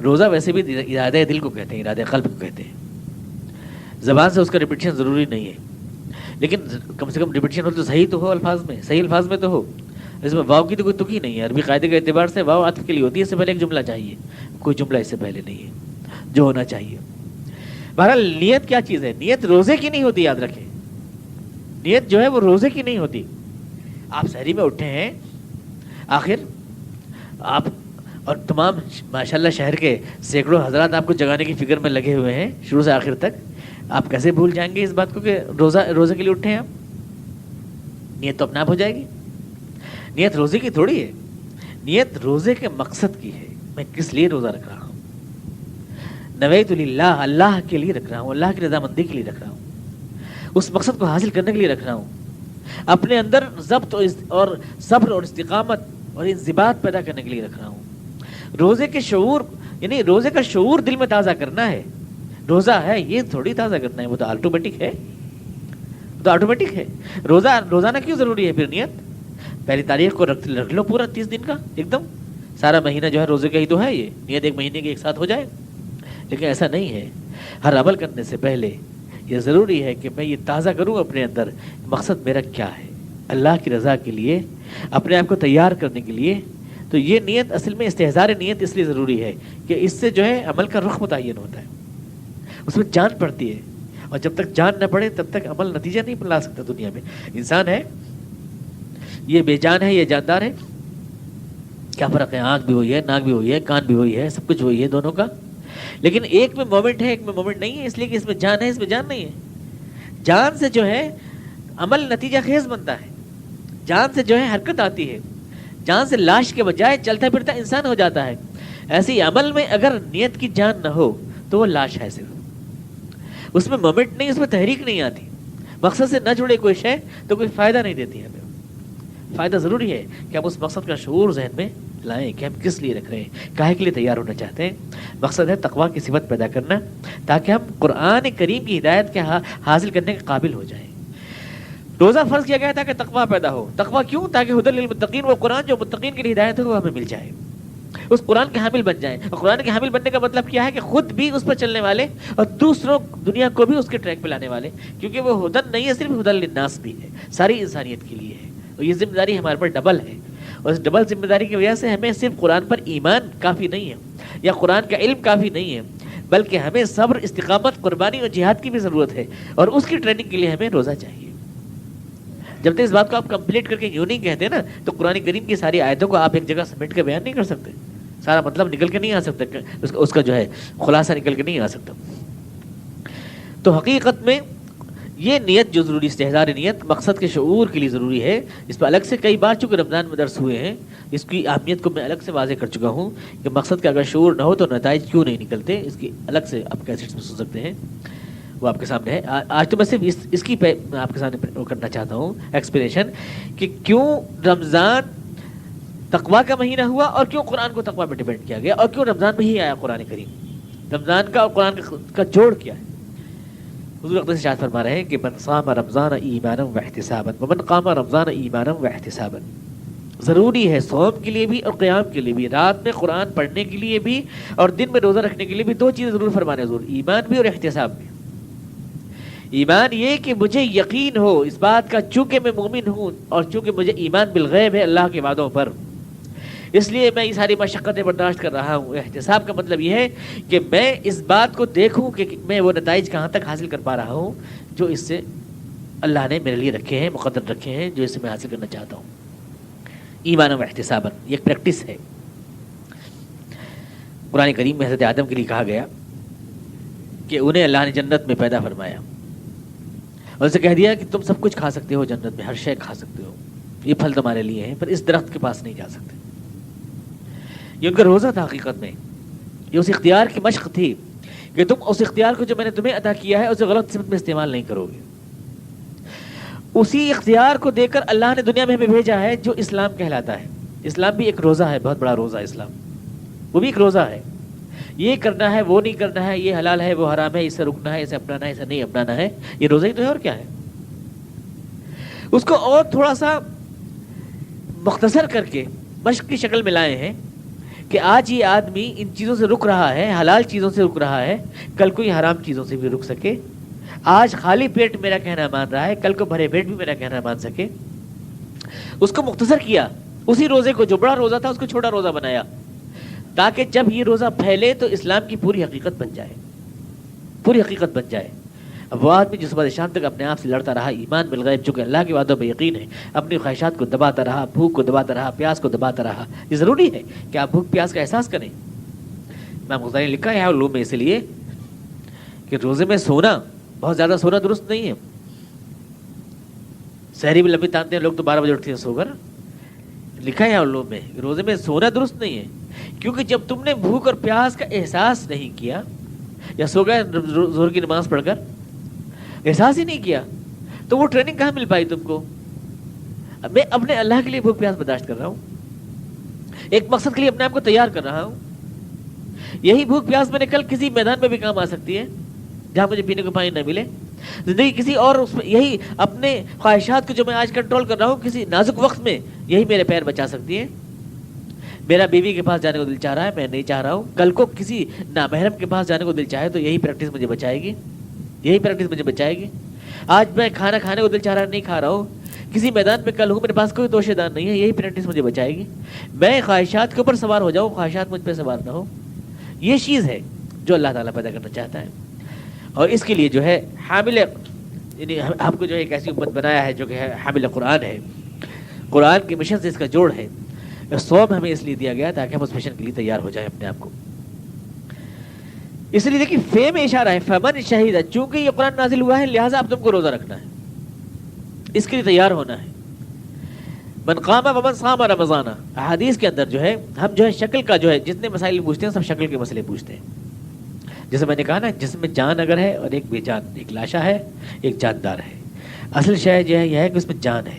روزہ ویسے بھی ارادہ دل کو کہتے ہیں، ارادہ قلب کو کہتے ہیں. زبان سے اس کا ریپیٹیشن ضروری نہیں ہے، لیکن کم سے کم ریپیٹیشن ہو تو صحیح تو ہو، الفاظ میں صحیح الفاظ میں تو ہو. اس میں واو کی تو کوئی تکی نہیں ہے، عربی قاعدے کے اعتبار سے واو عطف کے لیے ہوتی ہے، اس سے پہلے ایک جملہ چاہیے، کوئی جملہ اس سے پہلے نہیں ہے جو ہونا چاہیے. بہرحال نیت کیا چیز ہے؟ نیت روزے کی نہیں ہوتی، یاد رکھیں. نیت جو ہے وہ روزے کی نہیں ہوتی. آپ سحری میں اٹھے ہیں، آخر آپ اور تمام ماشاءاللہ شہر کے سینکڑوں حضرات آپ کو جگانے کی فکر میں لگے ہوئے ہیں شروع سے آخر تک، آپ کیسے بھول جائیں گے اس بات کو کہ روزے کے لیے اٹھے ہیں آپ؟ نیت تو اپنا آپ ہو جائے گی. نیت روزے کی تھوڑی ہے، نیت روزے کے مقصد کی ہے. میں کس لیے روزہ رکھ رہا ہوں؟ نویت للہ، اللہ کے لیے رکھ رہا ہوں، اللہ کی رضامندی کے لیے رکھ رہا ہوں، اس مقصد کو حاصل کرنے کے لیے رکھ رہا ہوں. اپنے اندر ضبط اور صبر اور استقامت اور انضباط پیدا کرنے کے لیے رکھ رہا ہوں. روزے کے شعور، یعنی روزے کا شعور دل میں تازہ کرنا ہے. روزہ ہے یہ تھوڑی تازہ کرنا ہے، وہ تو آٹومیٹک ہے، تو آٹومیٹک ہے. روزانہ کیوں ضروری ہے پھر؟ نیت پہلی تاریخ کو رکھ لو پورا 30 دن کا، ایک دم سارا مہینہ جو ہے روزے کا ہی تو ہے. یہ نیت ایک مہینے کی ایک ساتھ ہو جائے، لیکن ایسا نہیں ہے. ہر عمل کرنے سے پہلے یہ ضروری ہے کہ میں یہ تازہ کروں اپنے اندر، مقصد میرا کیا ہے، اللہ کی رضا کے لیے، اپنے آپ کو تیار کرنے کے لیے. تو یہ نیت اصل میں استحضار نیت اس لیے ضروری ہے کہ اس سے جو ہے عمل کا رخ متعین ہوتا ہے، اس میں جان پڑتی ہے. اور جب تک جان نہ پڑے تب تک عمل نتیجہ نہیں لا سکتا. دنیا میں انسان ہے، یہ بے جان ہے، یہ جاندار ہے، کیا فرق ہے؟ آنکھ بھی وہی ہے، ناک بھی وہی ہے، کان بھی وہی ہے، سب کچھ وہی ہے دونوں کا، لیکن ایک میں مومنٹ ہے، ایک میں مومنٹ نہیں ہے، اس لیے کہ اس میں جان ہے، اس میں جان نہیں ہے. جان سے جو ہے عمل نتیجہ خیز بنتا ہے، جان سے جو ہے حرکت آتی ہے، جان سے لاش کے بجائے چلتا پھرتا انسان ہو جاتا ہے. ایسے ہی عمل میں اگر نیت کی جان نہ ہو تو وہ لاش ہے، صرف اس میں مومنٹ نہیں، اس میں تحریک نہیں آتی. مقصد سے نہ جڑے کوئی شے تو کوئی فائدہ نہیں دیتی ہمیں. فائدہ ضروری ہے کہ ہم اس مقصد کا شعور ذہن میں لائیں کہ ہم کس لیے رکھ رہے ہیں، کاہے کے لیے تیار ہونا چاہتے ہیں. مقصد ہے تقویٰ کی صفت پیدا کرنا تاکہ ہم قرآن کریم کی ہدایت کے حاصل کرنے کے قابل ہو جائیں. روزہ فرض کیا گیا تھا کہ تقویٰ پیدا ہو. تقویٰ کیوں؟ تاکہ ہدی للمتقین، وہ قرآن جو متقین کے لیے ہدایت ہو وہ ہمیں مل جائے، اس قرآن کے حامل بن جائیں. اور قرآن کے حامل بننے کا مطلب کیا ہے کہ خود بھی اس پر چلنے والے اور دوسروں دنیا کو بھی اس کے ٹریک پہ لانے والے، کیونکہ وہ ہدن نہیں ہے، صرف ہدن للناس بھی ہے، ساری انسانیت کے لیے ہے. اور یہ ذمہ داری ہمارے پر ڈبل ہے، اور اس ڈبل ذمہ داری کی وجہ سے ہمیں صرف قرآن پر ایمان کافی نہیں ہے یا قرآن کا علم کافی نہیں ہے، بلکہ ہمیں صبر، استقامت، قربانی اور جہاد کی بھی ضرورت ہے. اور اس کی ٹریننگ کے لیے ہمیں روزہ چاہیے. جب تک اس بات کو آپ کمپلیٹ کر کے یوں نہیں کہتے نا تو قرآن کریم کی ساری آیتوں کو آپ ایک جگہ سمیٹ کے بیان نہیں کر سکتے، سارا مطلب نکل کے نہیں آ سکتا، اس کا جو ہے خلاصہ نکل کے نہیں آ سکتا۔ تو حقیقت میں یہ نیت جو ضروری، استحضار نیت مقصد کے شعور کے لیے ضروری ہے۔ اس پہ الگ سے کئی بار چونکہ رمضان میں درس ہوئے ہیں، اس کی اہمیت کو میں الگ سے واضح کر چکا ہوں کہ مقصد کا اگر شعور نہ ہو تو نتائج کیوں نہیں نکلتے، اس کی الگ سے آپ کیسٹس میں سن سکتے ہیں، وہ آپ کے سامنے ہے۔ آج تو میں صرف اس کی آپ کے سامنے کرنا چاہتا ہوں ایکسپلینیشن کہ کیوں رمضان تقویٰ کا مہینہ ہوا اور کیوں قرآن کو تقویٰ میں ڈیپینڈ کیا گیا، اور کیوں رمضان میں ہی آیا قرآن کریم، رمضان کا اور قرآن کا جوڑ کیا ہے۔ حضور اقدس ارشاد فرما رہے ہیں کہ من صام رمضان ایمانا واحتسابا ومن قام رمضان ایمانا واحتسابا، ضروری ہے صوم کے لیے بھی اور قیام کے لیے بھی، رات میں قرآن پڑھنے کے لیے بھی اور دن میں روزہ رکھنے کے لیے بھی دو چیزیں ضرور فرمانے ضرور، ایمان بھی اور احتساب بھی۔ ایمان یہ کہ مجھے یقین ہو اس بات کا چونکہ میں مومن ہوں اور چونکہ مجھے ایمان بالغیب ہے اللہ کے وعدوں پر، اس لیے میں یہ ساری مشقتیں برداشت کر رہا ہوں۔ احتساب کا مطلب یہ ہے کہ میں اس بات کو دیکھوں کہ میں وہ نتائج کہاں تک حاصل کر پا رہا ہوں جو اس سے اللہ نے میرے لیے رکھے ہیں، مقدر رکھے ہیں، جو اس سے میں حاصل کرنا چاہتا ہوں۔ ایمان و احتساباً یہ ایک پریکٹس ہے۔ قرآن کریم میں حضرت آدم کے لیے کہا گیا کہ انہیں اللہ نے جنت میں پیدا فرمایا اور اسے کہہ دیا کہ تم سب کچھ کھا سکتے ہو، جنت میں ہر شے کھا سکتے ہو، یہ پھل تمہارے لیے ہیں، پر اس درخت کے پاس نہیں جا سکتے۔ یہ ان کا روزہ تھا، حقیقت میں یہ اس اختیار کی مشق تھی کہ تم اس اختیار کو جو میں نے تمہیں عطا کیا ہے اسے غلط سمت میں استعمال نہیں کرو گے۔ اسی اختیار کو دے کر اللہ نے دنیا میں ہمیں بھیجا ہے جو اسلام کہلاتا ہے۔ اسلام بھی ایک روزہ ہے، بہت بڑا روزہ ہے اسلام، وہ بھی ایک روزہ ہے۔ یہ کرنا ہے، وہ نہیں کرنا ہے، یہ حلال ہے، وہ حرام ہے، اسے رکنا ہے، اسے اپنانا ہے، اسے نہیں اپنانا ہے، یہ روزہ ہی تو ہے اور کیا ہے۔ اس کو اور تھوڑا سا مختصر کر کے مشق کی شکل میں لائے ہیں کہ آج یہ آدمی ان چیزوں سے رک رہا ہے، حلال چیزوں سے رک رہا ہے، کل کو یہ حرام چیزوں سے بھی رک سکے۔ آج خالی پیٹ میرا کہنا مان رہا ہے، کل کو بھرے پیٹ بھی میرا کہنا مان سکے۔ اس کو مختصر کیا، اسی روزے کو جو بڑا روزہ تھا اس کو چھوٹا روزہ بنایا، تاکہ جب یہ روزہ پھیلے تو اسلام کی پوری حقیقت بن جائے، پوری حقیقت بن جائے۔ اب وہ آدمی جو صبح شام تک اپنے آپ سے لڑتا رہا، ایمان بالغیب چونکہ اللہ کے وعدوں پہ یقین ہے، اپنی خواہشات کو دباتا رہا، بھوک کو دباتا رہا، پیاس کو دباتا رہا۔ یہ ضروری ہے کہ آپ بھوک پیاس کا احساس کریں۔ امام غزالی نے لکھا ہے علوم میں اس لیے کہ روزے میں سونا، بہت زیادہ سونا درست نہیں ہے۔ سحری بھی لمبی تانتے ہیں لوگ تو 12 بجے اٹھتے ہیں سو کر، لکھا ہے علوم میں روزے میں سونا درست نہیں ہے، کیونکہ جب تم نے بھوک اور پیاس کا احساس نہیں کیا، یا سو گئے ظہر کی نماز پڑھ کر احساس ہی نہیں کیا، تو وہ ٹریننگ کہاں مل پائی تم کو؟ میں اپنے اللہ کے لیے بھوک پیاس برداشت کر رہا ہوں، ایک مقصد کے لیے اپنے آپ کو تیار کر رہا ہوں۔ یہی بھوک پیاس میں نے کل کسی میدان میں بھی کام آ سکتی ہے جہاں مجھے پینے کو پانی نہ ملے، زندگی کسی اور اس میں، یہی اپنے خواہشات کو جو میں آج کنٹرول کر رہا ہوں کسی نازک وقت میں یہی میرے پیر بچا سکتی ہے۔ میرا بیوی کے پاس جانے کو دل چاہ رہا ہے، میں نہیں چاہ رہا ہوں، کل کو کسی نامحرم کے پاس جانے کو دل چاہے تو یہی پریکٹس مجھے بچائے گی، یہی پریکٹس مجھے بچائے گی۔ آج میں کھانا کھانے کو دل چاہ رہا ہے، نہیں کھا رہا ہوں، کسی میدان میں کل ہوں، میرے پاس کوئی توشے دان نہیں ہے، یہی پریکٹس مجھے بچائے گی۔ میں خواہشات کے اوپر سوار ہو جاؤں، خواہشات مجھ پہ سوار نہ ہو، یہ چیز ہے جو اللہ تعالیٰ پیدا کرنا چاہتا ہے۔ اور اس کے لیے جو ہے حامل، یعنی ہم کو جو ایک ایسی امت بنایا ہے جو کہ حامل قرآن ہے، قرآن کے مشن سے اس کا جوڑ ہے۔ صوم ہمیں اس لیے دیا گیا تاکہ ہم اس مشن کے لیے تیار ہو جائیں اپنے آپ کو۔ اس لیے دیکھیے فے میں اشارہ ہے، فمن شہید، چونکہ یہ قرآن نازل ہوا ہے لہٰذا اب تم کو روزہ رکھنا ہے، اس کے لیے تیار ہونا ہے۔ من قام ومن صام رمضان، احادیث کے اندر جو ہے ہم جو ہے شکل کا جو ہے جتنے مسائل پوچھتے ہیں سب شکل کے مسئلے پوچھتے ہیں۔ جیسے میں نے کہا نا، جس میں جان اگر ہے اور ایک بے جان، ایک لاشا ہے ایک جاندار ہے، اصل شے جو ہے یہ ہے کہ اس میں جان ہے،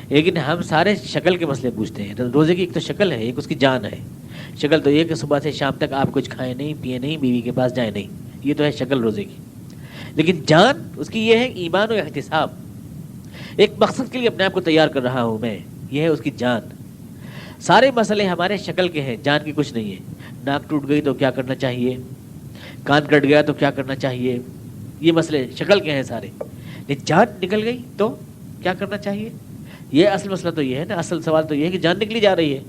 لیکن ہم سارے شکل کے مسئلے پوچھتے ہیں۔ روزے کی ایک تو شکل ہے، ایک اس کی جان ہے۔ شکل تو یہ کہ صبح سے شام تک آپ کچھ کھائیں نہیں، پیے نہیں، بیوی کے پاس جائیں نہیں، یہ تو ہے شکل روزے کی۔ لیکن جان اس کی یہ ہے ایمان و احتساب، ایک مقصد کے لیے اپنے آپ کو تیار کر رہا ہوں میں، یہ ہے اس کی جان۔ سارے مسئلے ہمارے شکل کے ہیں، جان کی کچھ نہیں ہے۔ ناک ٹوٹ گئی تو کیا کرنا چاہیے، کان کٹ گیا تو کیا کرنا چاہیے، یہ مسئلے شکل کے ہیں سارے۔ لیکن جان نکل گئی تو کیا کرنا چاہیے، یہ اصل مسئلہ تو یہ ہے نا، اصل سوال تو یہ ہے کہ جان نکلی جا رہی ہے،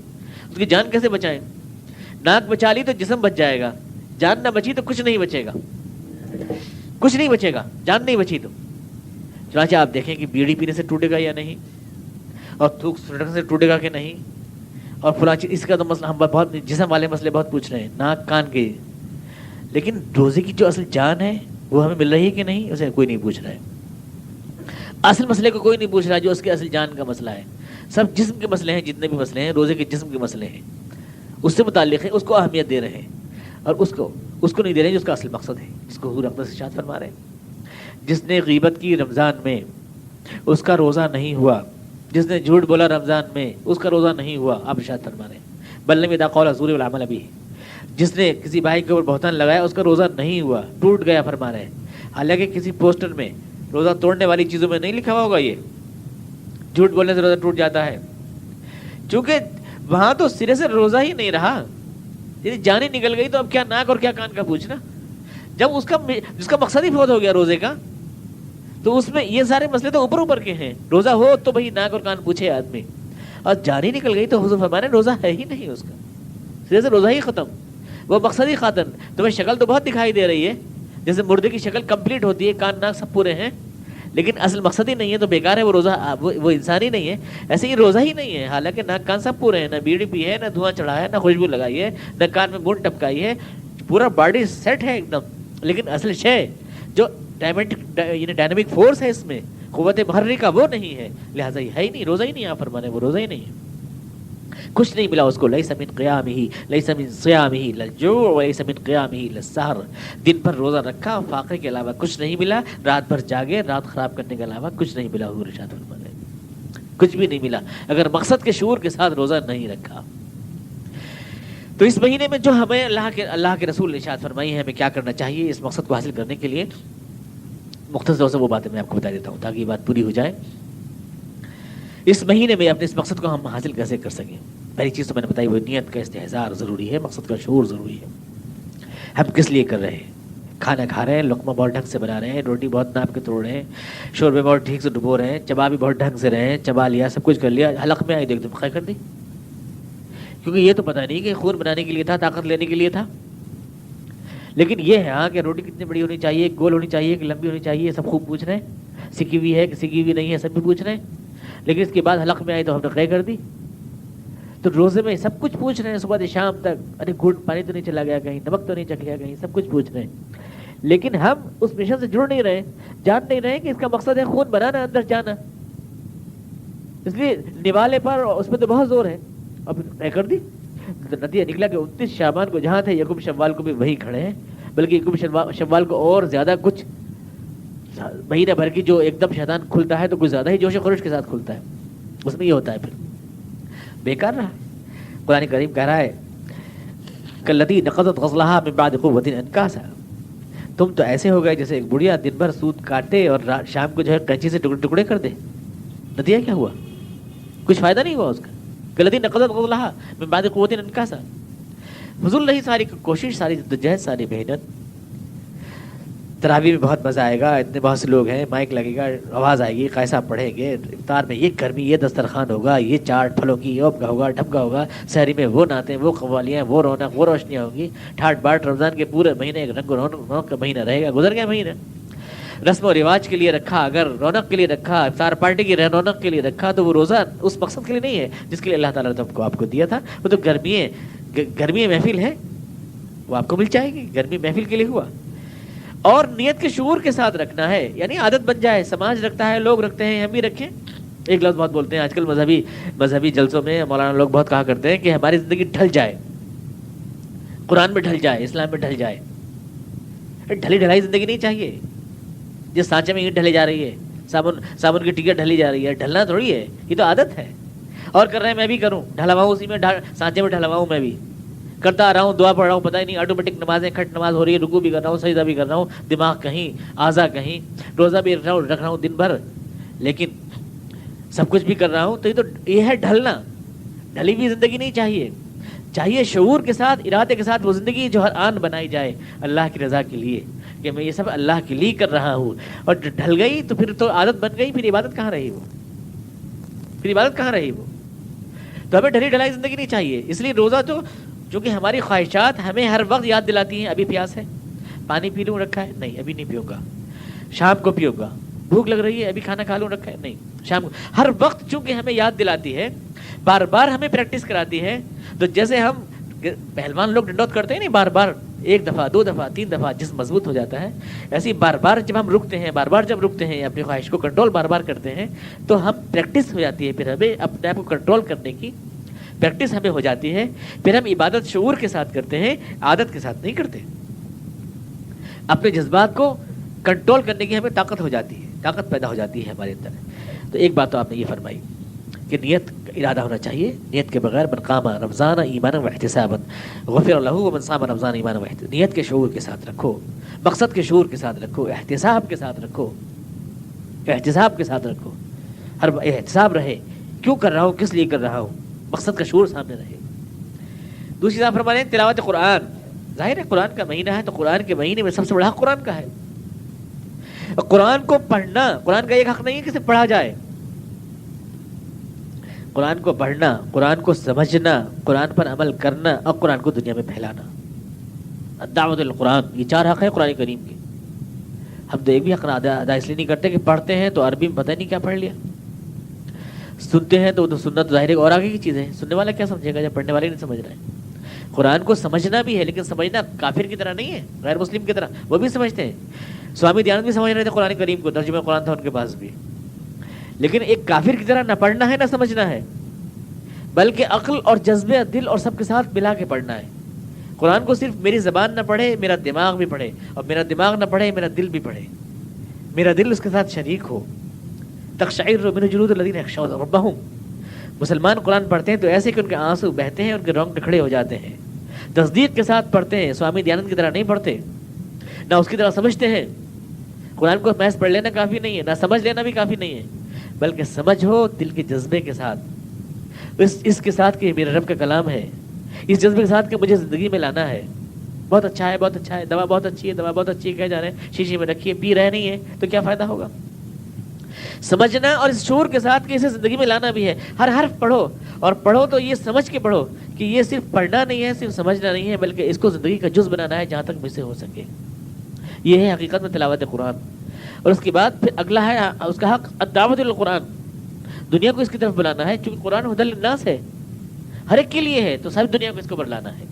اس کی جان کیسے بچائیں؟ ناک بچا لی تو جسم بچ جائے گا، جان نہ بچی تو کچھ نہیں بچے گا، کچھ نہیں بچے گا، جان نہیں بچی تو۔ چنانچہ آپ دیکھیں کہ بیڑی پینے سے ٹوٹے گا یا نہیں، اور تھوک سے ٹوٹے گا کہ نہیں, اور فلاں چیز, اس کا تو مسئلہ ہم بہت جسم والے مسئلے بہت پوچھ رہے ہیں, ناک کان کے, لیکن روزے کی جو اصل جان ہے وہ ہمیں مل رہی ہے کہ نہیں, اسے کوئی نہیں پوچھ رہا ہے. اصل مسئلے کو کوئی نہیں پوچھ رہا جو اس کے اصل جان کا مسئلہ ہے. سب جسم کے مسئلے ہیں, جتنے بھی مسئلے ہیں روزے کے جسم کے مسئلے ہیں, اس سے متعلق ہیں, اس کو اہمیت دے رہے ہیں, اور اس کو نہیں دے رہے ہیں جو اس کا اصل مقصد ہے, جس کو حضور اقدس ارشاد فرما رہے ہیں. جس نے غیبت کی رمضان میں اس کا روزہ نہیں ہوا, جس نے جھوٹ بولا رمضان میں اس کا روزہ نہیں ہوا, آپ ارشاد فرما رہے ہیں بل لم یدع قول الزور والعمل به. جس نے کسی بھائی کے اوپر بہتان لگایا اس کا روزہ نہیں ہوا, ٹوٹ گیا, فرما رہے ہیں. حالانکہ کسی پوسٹر میں روزہ توڑنے والی چیزوں میں نہیں لکھا ہوا ہوگا یہ جھوٹ بولنے سے روزہ ٹوٹ جاتا ہے, چونکہ وہاں تو سرے سے روزہ ہی نہیں رہا, یعنی جان ہی نکل گئی, تو اب کیا ناک اور کیا کان کا پوچھنا. جب جس کا مقصد ہی فوت ہو گیا روزے کا, تو اس میں یہ سارے مسئلے تو اوپر کے ہیں. روزہ ہو تو بھائی ناک اور کان پوچھے آدمی, اور جان ہی نکل گئی تو حضور فرمانے روزہ ہے ہی نہیں اس کا, سرے سے روزہ ہی ختم, وہ مقصد ہی خاطر. تمہیں شکل تو بہت دکھائی دے رہی ہے, جیسے مردے کی شکل کمپلیٹ ہوتی ہے, کان ناک سب پورے ہیں, لیکن اصل مقصد ہی نہیں ہے, تو بیکار ہے وہ روزہ, وہ انسان ہی نہیں ہے. ایسے ہی روزہ ہی نہیں ہے, حالانکہ ناک کان سب پورے ہیں, نہ بیڑی پی ہے, نہ دھواں چڑھا ہے, نہ خوشبو لگائی ہے, نہ کان میں بون ٹپکائی ہے, پورا باڈی سیٹ ہے ایک دم, لیکن اصل شے جو ڈائنامک فورس ہے اس میں, قوت محرکہ, وہ نہیں ہے. لہٰذا یہ ہے ہی نہیں, روزہ ہی نہیں. آپ فرمانے وہ روزہ ہی نہیں ہے, کچھ نہیں ملا اس کو. لیس من قیامہ لیس من صیامہ للجوع ولیس من قیامہ للسحر. دن بھر روزہ رکھا, فاقے کے علاوہ کچھ نہیں ملا, رات بھر جاگے, رات خراب کرنے کے علاوہ کچھ نہیں ملا. حضور ارشاد فرماتے کچھ بھی نہیں ملا اگر مقصد کے شعور کے ساتھ روزہ نہیں رکھا. تو اس مہینے میں جو ہمیں اللہ کے رسول نے ارشاد فرمائی ہے ہمیں کیا کرنا چاہیے اس مقصد کو حاصل کرنے کے لیے, مختصر طور سے وہ باتیں میں آپ کو بتا دیتا ہوں تاکہ یہ بات پوری ہو جائے. اس مہینے میں اپنے اس مقصد کو ہم حاصل کیسے کر سکیں. پہلی چیز تو میں نے بتائی, وہ نیت کا استحضار ضروری ہے, مقصد کا شعور ضروری ہے. ہم کس لیے کر رہے ہیں؟ کھانا کھا رہے ہیں, لقمہ بہت ڈھنگ سے بنا رہے ہیں, روٹی بہت ناپ کے توڑ رہے ہیں, شوربے بہت ٹھیک سے ڈبو رہے ہیں, چبا بھی بہت ڈھنگ سے رہے ہیں, چبا لیا, سب کچھ کر لیا, حلق میں آئی دیکھ دم خیر کر دی, کیونکہ یہ تو پتہ نہیں کہ خون بنانے کے لیے تھا, طاقت لینے کے لیے تھا. لیکن یہ ہے ہاں کہ روٹی کتنی بڑی ہونی چاہیے, گول ہونی چاہیے کہ لمبی ہونی چاہیے, سب خوب پوچھ رہے ہیں. سکی ہوئی ہے کہ سکی ہوئی نہیں ہے, سب بھی پوچھ رہے ہیں. لیکن اس کے بعد حلق میں آئی تو ہم نے قے کر دی. تو روزے میں سب کچھ پوچھ رہے ہیں صبح سے شام تک, ارے گھوٹ پانی تو نہیں چلا گیا کہیں, نمک تو نہیں چکھ گیا کہیں, سب کچھ پوچھ رہے ہیں. لیکن ہم اس مشن سے جڑ نہیں رہے, جان نہیں رہے کہ اس کا مقصد ہے خون بنانا, اندر جانا. اس لیے نوالے پر اس پہ تو بہت زور ہے, اور پھر قے کر دی. نتیجہ نکلا کہ 29 شعبان کو جہاں تھے یکم شوال کو بھی وہی کھڑے ہیں, بلکہ یکم شوال کو اور زیادہ کچھ مہینہ بھر کی جو ایک دم شیطان کھلتا ہے تو کچھ زیادہ ہی جوش و خروش کے ساتھ کھلتا ہے, اس میں یہ ہوتا ہے. پھر بیکار رہا. قرآن کریم کہہ رہا ہے کاللتی نقضت غزلها من بعد قوة انکاسا, تم تو ایسے ہو گئے جیسے ایک بڑھیا دن بھر سود کاٹے اور شام کو جو ہے قینچی سے ٹکڑے ٹکڑے کر دے. نتیجہ کیا ہوا؟ کچھ فائدہ نہیں ہوا اس کا. کاللتی نقضت غزلها من بعد قوة انکاسا. فضول رہی ساری کوشش, ساری جدوجہد, ساری محنت. تراویح میں بہت مزہ آئے گا, اتنے بہت سے لوگ ہیں, مائک لگے گا, آواز آئے گی, قیسا پڑھیں گے, افطار میں یہ گرمی, یہ دسترخوان ہوگا, یہ چاٹ پھلوں کی یوب کا ہوگا, ڈھب کا ہوگا, سحری میں وہ نعتیں, وہ قوالیاں, وہ رونق, وہ روشنیاں ہوں گی, ٹھاٹ باٹ. رمضان کے پورے مہینے ایک رنگ و رونق کا مہینہ رہے گا. گزر گیا مہینہ. رسم و رواج کے لیے رکھا, اگر رونق کے لیے رکھا, افطار پارٹی کی رونق کے لیے رکھا, تو وہ روزہ اس مقصد کے لیے نہیں ہے جس کے لیے اللہ تعالیٰ نے آپ کو دیا تھا. وہ تو گرمی محفل ہے, وہ آپ کو مل جائے گی. گرمی محفل کے لیے ہوا, اور نیت کے شعور کے ساتھ رکھنا ہے, یعنی عادت بن جائے. سماج رکھتا ہے, لوگ رکھتے ہیں, ہم بھی رکھیں. ایک لفظ بہت بولتے ہیں آج کل مذہبی جلسوں میں, مولانا لوگ بہت کہا کرتے ہیں کہ ہماری زندگی ڈھل جائے, قرآن میں ڈھل جائے, اسلام میں ڈھل جائے. ڈھلی ڈھلائی زندگی نہیں چاہیے. جس سانچے میں اینٹ ڈھلی جا رہی ہے, صابن کی ٹکٹ ڈھلی جا رہی ہے, ڈھلنا تھوڑی ہے, یہ تو عادت ہے. اور کر رہے ہیں, میں بھی کروں, ڈھلواؤں اسی میں, سانچے میں ڈھلواؤں, میں بھی کرتا آ رہا ہوں, دعا پڑھ رہا ہوں, پتہ ہی نہیں آٹومیٹک نمازیں, کھٹ نماز ہو رہی ہے, رکوع بھی کر رہا ہوں, سجدہ بھی کر رہا ہوں, دماغ کہیں, اعضاء کہیں, روزہ بھی رکھ رہا ہوں دن بھر, لیکن سب کچھ بھی کر رہا ہوں. تو یہ ہے ڈھلنا. ڈھلی ہوئی زندگی نہیں چاہیے. چاہیے شعور کے ساتھ, ارادے کے ساتھ وہ زندگی جو ہر آن بنائی جائے اللہ کی رضا کے لیے, کہ میں یہ سب اللہ کے لیے کر رہا ہوں. اور ڈھل گئی تو پھر تو عادت بن گئی, پھر عبادت کہاں رہی وہ, پھر عبادت کہاں رہی وہ. تو ہمیں ڈھلی ڈھلائی زندگی نہیں چاہیے. اس لیے روزہ تو چونکہ ہماری خواہشات ہمیں ہر وقت یاد دلاتی ہیں, ابھی پیاس ہے, پانی پی لوں, رکھا ہے, نہیں ابھی نہیں پیوں گا, شام کو پیوں گا, بھوک لگ رہی ہے ابھی کھانا کھا لوں رکھا ہے نہیں, شام کو. ہر وقت چونکہ ہمیں یاد دلاتی ہے, بار بار ہمیں پریکٹس کراتی ہے. تو جیسے ہم پہلوان لوگ ڈنڈوت کرتے ہیں نہیں, بار بار 1 دفعہ 2 دفعہ 3 دفعہ جسم مضبوط ہو جاتا ہے, ایسے ہی بار بار جب ہم رکتے ہیں, بار بار جب رکتے ہیں, اپنی خواہش کو کنٹرول بار بار کرتے ہیں, تو ہم پریکٹس ہو جاتی ہے. پھر ہمیں اپنے آپ کو کنٹرول کرنے کی پریکٹس ہمیں ہو جاتی ہے. پھر ہم عبادت شعور کے ساتھ کرتے ہیں, عادت کے ساتھ نہیں کرتے. اپنے جذبات کو کنٹرول کرنے کی ہمیں طاقت ہو جاتی ہے, طاقت پیدا ہو جاتی ہے ہمارے اندر. تو ایک بات تو آپ نے یہ فرمائی کہ نیت کا ارادہ ہونا چاہیے. نیت کے بغیر من قام رمضان ایمانا واحتسابا غفر له ومن صام رمضان ایمانا واحتسابا. نیت کے شعور کے ساتھ رکھو, مقصد کے شعور کے ساتھ رکھو, احتساب کے ساتھ رکھو, احتساب کے ساتھ رکھو. ہر احتساب رہے, کیوں کر رہا ہوں, کس لیے کر رہا ہوں, مقصد کا شعور سامنے رہے. دوسری بات فرمانے تلاوت قرآن. ظاہر ہے قرآن کا مہینہ ہے تو قرآن کے مہینے میں سب سے بڑا حق قرآن کا ہے. قرآن کو پڑھنا, قرآن کا ایک حق نہیں ہے کہ صرف پڑھا جائے. قرآن کو پڑھنا, قرآن کو سمجھنا, قرآن پر عمل کرنا اور قرآن کو دنیا میں پھیلانا. دعوت القرآن, یہ 4 حق ہے قرآن کریم کے. ہم تو ایک بھی حق ادا اس لیے نہیں کرتے کہ پڑھتے ہیں تو عربی میں پتہ نہیں کیا پڑھ لیا, سنتے ہیں تو سنت ظاہر اور آگے کی چیز ہے, سننے والا کیا سمجھے گا جب پڑھنے والے نہیں سمجھ رہے ہیں. قرآن کو سمجھنا بھی ہے لیکن سمجھنا کافر کی طرح نہیں ہے, غیر مسلم کی طرح. وہ بھی سمجھتے ہیں, سوامی دیانند بھی سمجھ رہے تھے قرآن کریم کو, ترجمہ قرآن تھا ان کے پاس بھی. لیکن ایک کافر کی طرح نہ پڑھنا ہے نہ سمجھنا ہے, بلکہ عقل اور جذبے, دل اور سب کے ساتھ ملا کے پڑھنا ہے. قرآن کو صرف میری زبان نہ پڑھے, میرا دماغ بھی پڑھے, اور میرا دماغ نہ پڑھے میرا دل بھی پڑھے, میرا دل اس کے ساتھ شریک ہو. تقشعر من جلود الذین یخشون ربہم. مسلمان قرآن پڑھتے ہیں تو ایسے کہ ان کے آنسو بہتے ہیں, ان کے رونگٹے کھڑے ہو جاتے ہیں. تصدیق کے ساتھ پڑھتے ہیں, سوامی دیانند کی طرح نہیں پڑھتے, نہ اس کی طرح سمجھتے ہیں. قرآن کو محض پڑھ لینا کافی نہیں ہے, نہ سمجھ لینا بھی کافی نہیں ہے, بلکہ سمجھ ہو دل کے جذبے کے ساتھ, اس کے ساتھ کہ میرے رب کا کلام ہے, اس جذبے کے ساتھ کہ مجھے زندگی میں لانا ہے. بہت اچھا ہے, بہت اچھا ہے, دوا بہت اچھی ہے, دوا بہت اچھی ہے کہہ جا رہے ہیں, شیشے میں رکھیے, پی رہے نہیں ہیں تو کیا فائدہ ہوگا. سمجھنا اور اس شعور کے ساتھ کہ اسے زندگی میں لانا بھی ہے. ہر حرف پڑھو, اور پڑھو تو یہ سمجھ کے پڑھو کہ یہ صرف پڑھنا نہیں ہے, صرف سمجھنا نہیں ہے, بلکہ اس کو زندگی کا جز بنانا ہے جہاں تک مجھ سے ہو سکے. یہ ہے حقیقت میں تلاوت قرآن. اور اس کے بعد پھر اگلا ہے اس کا حق دعوت القرآن. دنیا کو اس کی طرف بلانا ہے, چونکہ قرآن ہدی للناس ہے, ہر ایک کے لیے ہے, تو ساری دنیا کو اس کو بلانا ہے.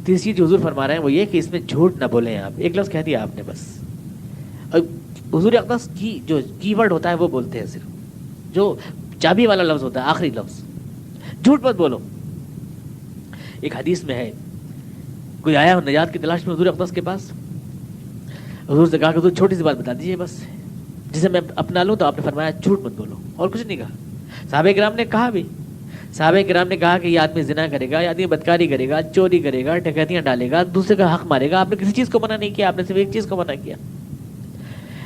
تیسری جو حضور فرما رہے ہیں وہ یہ کہ اس میں جھوٹ نہ بولیں. آپ ایک لفظ کہہ دیا آپ نے بس, اور حضور اقدس کی جو کی ورڈ ہوتا ہے وہ بولتے ہیں, صرف جو چابی والا لفظ ہوتا ہے, آخری لفظ. جھوٹ مت بولو. ایک حدیث میں ہے, کوئی آیا نجات کی تلاش میں حضور اقدس کے پاس, حضور سے کہا کہ حضور چھوٹی سی بات بتا دیجیے بس جسے میں اپنا لوں. تو آپ نے فرمایا جھوٹ مت بولو, اور کچھ نہیں کہا. صحابہ کرام نے کہا بھی, صحابہ کرام نے کہا کہ یہ آدمی زنا کرے گا, یہ آدمی بدکاری کرے گا, چوری کرے گا, ڈکیتیاں ڈالے گا, دوسرے کا حق مارے گا. آپ نے کسی چیز کو منع نہیں کیا, آپ نے صرف ایک چیز کو منع کیا.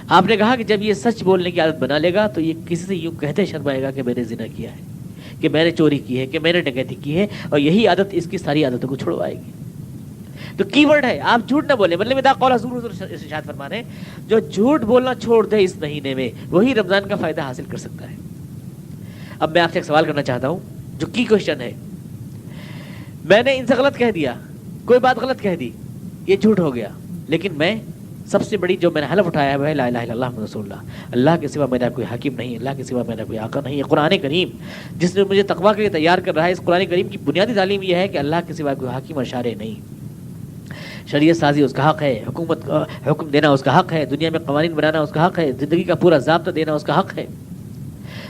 آپ نے کہا کہ جب یہ سچ بولنے کی عادت بنا لے گا تو یہ کسی سے یوں کہتے شرمائے گا کہ میں نے زنا کیا ہے, کہ میں نے چوری کی ہے, کہ میں نے ڈکیتی کی ہے, اور یہی عادت اس کی ساری عادتوں کو چھڑوائے گی. تو کی ورڈ ہے آپ جھوٹ نہ بولیں. مطلب اذا قال حضور ارشاد فرما رہے ہیں جو جھوٹ بولنا چھوڑ دے اس مہینے میں وہی رمضان کا فائدہ حاصل کر سکتا ہے. اب میں آپ سے ایک سوال کرنا چاہتا ہوں جو کی کوشچن ہے. میں نے ان سے غلط کہہ دیا, کوئی بات غلط کہہ دی, یہ جھوٹ ہو گیا, لیکن میں سب سے بڑی جو میں نے حلف اٹھایا ہے وہ ہے لا الہ الا اللہ محمد رسول اللہ. اللہ کے سوا میرا کوئی حاکم نہیں, اللہ کے سوا میرا کوئی آقا نہیں ہے. قرآن کریم جس نے مجھے تقویٰ کے لیے تیار کر رہا ہے, اس قرآن کریم کی بنیادی تعلیم یہ ہے کہ اللہ کے سوا کوئی حاکم اور شارع نہیں. شریعت سازی اس کا حق ہے, حکم دینا اس کا حق ہے, دنیا میں قوانین بنانا اس کا حق ہے, زندگی کا پورا ضابطہ دینا اس کا حق ہے.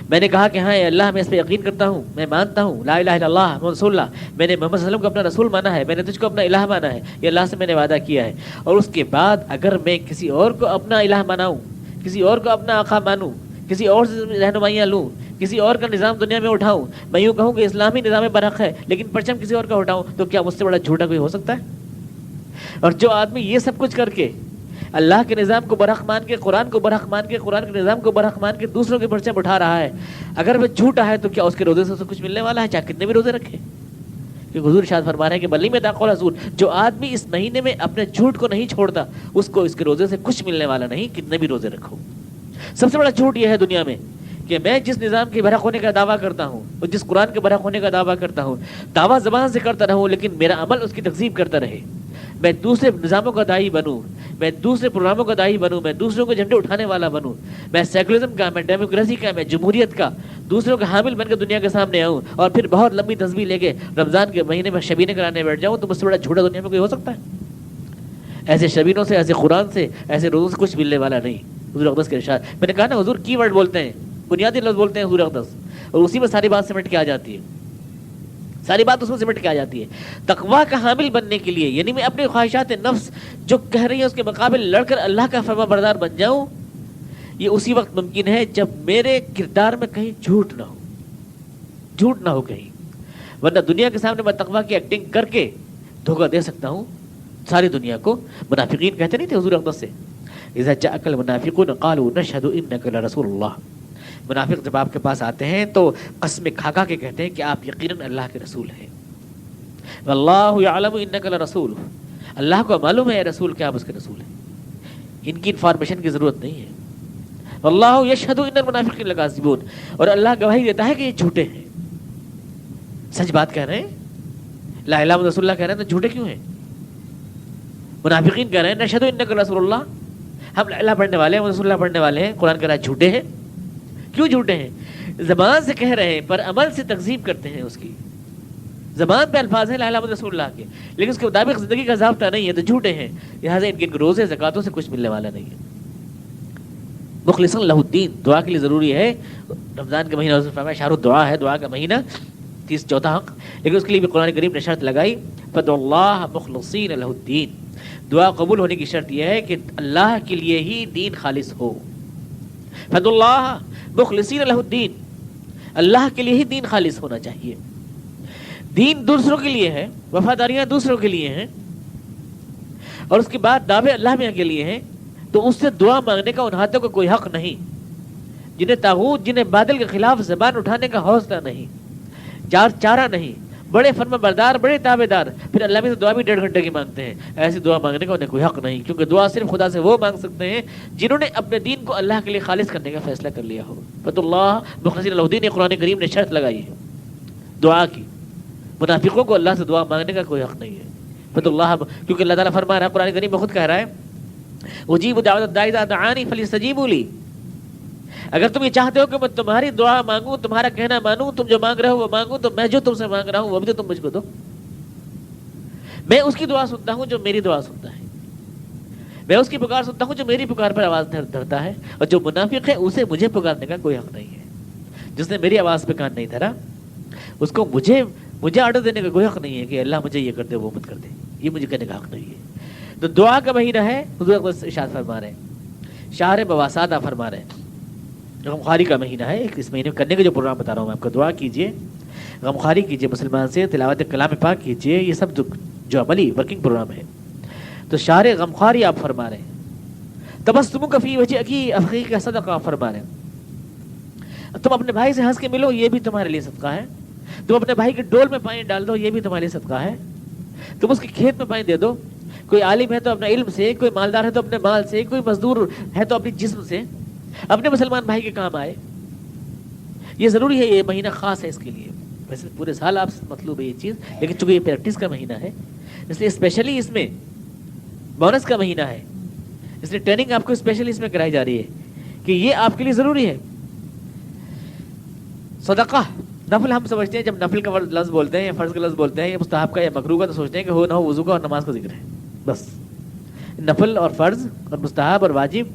میں نے کہا کہ ہاں اے اللہ میں اس پہ یقین کرتا ہوں, میں مانتا ہوں لا الہ الا اللہ محمد رسول اللہ, میں نے محمد صلی اللہ علیہ وسلم کو اپنا رسول مانا ہے, میں نے تجھ کو اپنا الہ مانا ہے, یہ اللہ سے میں نے وعدہ کیا ہے. اور اس کے بعد اگر میں کسی اور کو اپنا الہ ماناؤں, کسی اور کو اپنا آقا مانوں, کسی اور سے رہنمائیاں لوں, کسی اور کا نظام دنیا میں اٹھاؤں, میں یوں کہوں کہ اسلامی نظام برحق ہے لیکن پرچم کسی اور کا اٹھاؤں, تو کیا مجھ سے بڑا جھوٹا کوئی ہو سکتا ہے؟ اور جو آدمی یہ سب کچھ کر کے اللہ کے نظام کو برحق مان کے, قرآن کو برحق مان کے, قرآن کے نظام کو برحق مان کے دوسروں کے پرچم اٹھا رہا ہے, اگر وہ جھوٹا ہے تو کیا اس کے روزے سے اسے کچھ ملنے والا ہے, چاہے کتنے بھی روزے رکھے؟ کہ حضور ارشاد فرما رہے ہیں کہ بلی میں داخل حضور, جو آدمی اس مہینے میں اپنے جھوٹ کو نہیں چھوڑتا اس کو اس کے روزے سے کچھ ملنے والا نہیں, کتنے بھی روزے رکھو. سب سے بڑا جھوٹ یہ ہے دنیا میں کہ میں جس نظام کے برحق ہونے کا دعویٰ کرتا ہوں اور جس قرآن کے برحق ہونے کا دعویٰ کرتا ہوں, دعویٰ زبان سے کرتا رہوں لیکن میرا عمل اس کی تکذیب کرتا رہے. میں دوسرے نظاموں کا داعی بنوں, میں دوسرے پروگراموں کا داعی بنوں، میں دوسروں کے جھنڈے اٹھانے والا بنوں، میں سیکولرزم کا، میں ڈیموکریسی کا، میں جمہوریت کا دوسروں کا حامل بن کے دنیا کے سامنے آؤں اور پھر بہت لمبی تسبیح لے کے رمضان کے مہینے میں شبینے کرانے بیٹھ جاؤں، تو مجھ سے بڑا جھوٹا دنیا میں کوئی ہو سکتا ہے؟ ایسے شبینوں سے، ایسے قرآن سے، ایسے روزوں سے کچھ ملنے والا نہیں۔ حضور اقدس کے ارشاد، میں نے کہا نا حضور کی ورڈ بولتے ہیں، بنیادی لفظ بولتے ہیں حضور اقدس، اور اسی میں ساری بات سمٹ کے آ جاتی ہے، ساری بات اس میں سمٹ کے آ جاتی ہے۔ تقویٰ کا حامل بننے کے لیے، یعنی میں اپنے خواہشات نفس جو کہہ رہی ہیں اس کے مقابل لڑ کر اللہ کا فرما بردار بن جاؤں، یہ اسی وقت ممکن ہے جب میرے کردار میں کہیں جھوٹ نہ ہو، جھوٹ نہ ہو کہیں، ورنہ دنیا کے سامنے میں تقویٰ کی ایکٹنگ کر کے دھوکہ دے سکتا ہوں ساری دنیا کو۔ منافقین کہتے نہیں تھے حضور اقدس سے، اذا جاءک المنافقون قالوا نشهد انک لرسول اللہ، منافق جب آپ کے پاس آتے ہیں تو قسم کھا کھا کے کہتے ہیں کہ آپ یقیناً اللہ کے رسول ہیں۔ واللہ یعلم انک لرسول، اللہ کو معلوم ہے رسول کہ آپ اس کے رسول ہیں، ان کی انفارمیشن کی ضرورت نہیں ہے۔ واللہ یشہد ان المنافقین لکاذبون، اور اللہ گواہی دیتا ہے کہ یہ جھوٹے ہیں، سچ بات کہہ رہے ہیں، لا الہ الا رسول اللہ کہہ رہے ہیں تو جھوٹے کیوں ہیں؟ منافقین کہہ رہے ہیں نشہد انک رسول اللہ، ہم لا الہ پڑھنے والے ہیں، رسول اللہ پڑھنے والے ہیں، قرآن کہہ رہا ہے جھوٹے ہیں۔ کیوں جھوٹے ہیں؟ زبان سے کہہ رہے ہیں پر عمل سے تکذیب کرتے ہیں، اس کی زبان پہ الفاظ ہیں لا الہ الا رسول اللہ کے، لیکن اس کے مطابق زندگی کا ضابطہ نہیں ہے، تو جھوٹے ہیں۔ لہٰذا ان کے روزے زکاتوں سے کچھ ملنے والا نہیں ہے۔ مخلصا لہ الدین، دعا کے لیے ضروری ہے، رمضان کا مہینہ حضور فرمایا شہر الدعا ہے، دعا کا مہینہ، 34 حق، لیکن اس کے لیے بھی قرآن کریم نے شرط لگائی فدعوا اللہ مخلصین لہ الدین، دعا قبول ہونے کی شرط یہ ہے کہ اللہ کے لیے ہی دین خالص ہو۔ فدعوا اللہ مخلصین لہ الدین، اللہ کے لیے ہی دین خالص ہونا چاہیے۔ دین دوسروں کے لیے ہے، وفاداریاں دوسروں کے لیے ہیں، اور اس کے بعد دعوے اللہ میں کے لیے ہیں، تو اس سے دعا مانگنے کا ان ہاتھوں کا کوئی حق نہیں جنہیں طاغوت، جنہیں بادل کے خلاف زبان اٹھانے کا حوصلہ نہیں، چارہ نہیں، بڑے فرما بردار، بڑے تابع دار، پھر اللہ میں سے دعا بھی 1.5 گھنٹے کی مانگتے ہیں، ایسی دعا مانگنے کا انہیں کوئی حق نہیں، کیونکہ دعا صرف خدا سے وہ مانگ سکتے ہیں جنہوں نے اپنے دین کو اللہ کے لیے خالص کرنے کا فیصلہ کر لیا ہو۔ فدعوا اللہ مخلصین لہ الدین، قرآن کریم نے شرط لگائی ہے دعا کی، منافقوں کو اللہ سے دعا مانگنے کا کوئی حق نہیں ہے۔ فدعوا اللہ، کیونکہ اللہ تعالیٰ فرما رہا ہے قرآن کریم میں خود کہہ رہا ہے اجیب دعوت الداعی اذا دعانی فلیستجیبوا لی، اگر تم یہ چاہتے ہو کہ میں تمہاری دعا مانگوں، تمہارا کہنا مانوں، تم جو مانگ رہے ہو وہ مانگوں، تو میں جو تم سے مانگ رہا ہوں وہ بھی تو تم مجھ کو دو۔ میں اس کی دعا سنتا ہوں جو میری دعا سنتا ہے، میں اس کی پکار سنتا ہوں جو میری پکار پر آواز دھرتا ہے، اور جو منافق ہے اسے مجھے پکارنے کا کوئی حق نہیں ہے۔ جس نے میری آواز پہ کان نہیں دھرا اس کو مجھے آرڈر دینے کا کوئی حق نہیں ہے کہ اللہ مجھے یہ کر دے وہ مت کر دے، یہ مجھے کہنے کا حق نہیں ہے۔ تو دعا کا مہینہ ہے، حضور اقدس ارشاد فرما رہے ہیں، شہر بواسطہ فرما رہے ہیں، غمخواری کا مہینہ ہے، اس مہینے میں کرنے کا جو پروگرام بتا رہا ہوں میں آپ کو، دعا کیجیے، غمخواری کیجیے مسلمان سے، تلاوت کلام پاک کیجیے، یہ سب جو عملی ورکنگ پروگرام ہے۔ تو شہر غمخواری آپ فرما رہے ہیں، تبسم فی وجہ کی افقی کا صدقہ آپ فرما رہے ہیں، تم اپنے بھائی سے ہنس کے ملو، یہ بھی تمہارے لیے صدقہ ہے، تم اپنے بھائی کے ڈول میں پانی ڈال دو، یہ بھی تمہارے لیے صدقہ ہے، تم اس کے کھیت میں پانی دے دو، کوئی عالم ہے تو اپنے علم سے، کوئی مالدار ہے تو اپنے مال سے، کوئی مزدور ہے تو اپنے جسم سے، اپنے مسلمان بھائی کے کام آئے۔ یہ ضروری ہے، یہ مہینہ خاص ہے اس کے لیے، ویسے پورے سال آپ سے مطلوب ہے یہ چیز، لیکن چونکہ یہ پریکٹس کا مہینہ ہے اس لیے اسپیشلی اس میں بونس کا مہینہ ہے، اس لیے ٹریننگ آپ کو اسپیشلی اس میں کرائی جا رہی ہے کہ یہ آپ کے لیے ضروری ہے۔ صدقہ نفل ہم سمجھتے ہیں، جب نفل کا لفظ بولتے ہیں یا فرض کا لفظ بولتے ہیں یا مستحب کا یا مکروہ کا، تو سوچتے ہیں کہ ہو نہ ہو وضو کا اور نماز کا ذکر ہے، بس نفل اور فرض اور مستحب اور واجب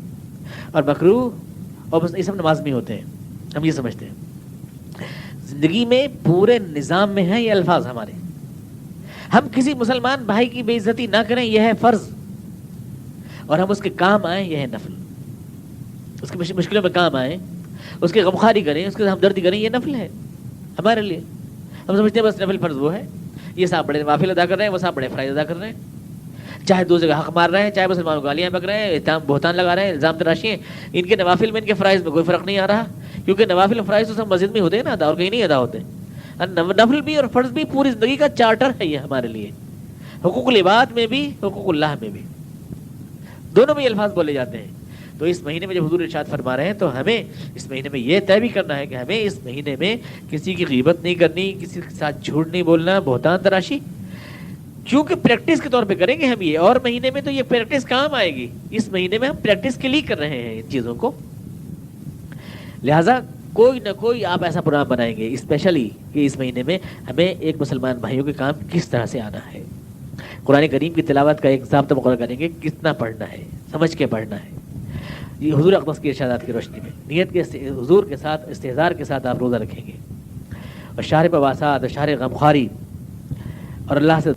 اور مکروہ اور بس یہ سب نماز میں ہوتے ہیں، ہم یہ سمجھتے ہیں۔ زندگی میں پورے نظام میں ہیں یہ الفاظ ہمارے، ہم کسی مسلمان بھائی کی بے عزتی نہ کریں یہ ہے فرض، اور ہم اس کے کام آئیں یہ ہے نفل، اس کی مشکلوں میں کام آئیں، اس کی غمخواری کریں، اس کے ہمدردی کریں، یہ نفل ہے ہمارے لیے۔ ہم سمجھتے ہیں بس نفل فرض وہ ہے، یہ صاحب بڑے نوافل ادا کر رہے ہیں، وہ صاحب بڑے فرائض ادا کر رہے ہیں، چاہے دوسرے کا حق مار رہے ہیں، چاہے مسلمانوں کو گالیاں بک رہے ہیں، اتہام بہتان لگا رہے ہیں، الزام تراشی ہیں، ان کے نوافل میں ان کے فرائض میں کوئی فرق نہیں آ رہا، کیونکہ نوافل اور فرائض تو سب مسجد میں ہوتے ہیں نا ادا، اور کہیں نہیں ادا ہوتے۔ نفل بھی اور فرض بھی پوری زندگی کا چارٹر ہے یہ ہمارے لیے، حقوق العباد میں بھی حقوق اللہ میں بھی، دونوں میں یہ الفاظ بولے جاتے ہیں۔ تو اس مہینے میں جب حضور ارشاد فرما رہے ہیں تو ہمیں اس مہینے میں یہ طے بھی کرنا ہے کہ ہمیں اس مہینے میں کسی کی غیبت نہیں کرنی، کسی کے ساتھ جھوٹ نہیں بولنا، بہتان تراشی، چونکہ پریکٹس کے طور پہ کریں گے ہم یہ، اور مہینے میں تو یہ پریکٹس کام آئے گی، اس مہینے میں ہم پریکٹس کے لیے کر رہے ہیں ان چیزوں کو. لہٰذا کوئی نہ کوئی آپ ایسا پروگرام بنائیں گے اسپیشلی کہ اس مہینے میں ہمیں ایک مسلمان بھائیوں کے کام کس طرح سے آنا ہے. قرآن کریم کی تلاوت کا ایک ضابطہ مقرر کریں گے، کتنا پڑھنا ہے، سمجھ کے پڑھنا ہے. یہ حضور اقدس کی ارشادات کی روشنی میں نیت کے حضور کے ساتھ استحضار کے ساتھ آپ روزہ رکھیں گے، اور شہر بواسات اور شہر غمخواری اور اللہ سے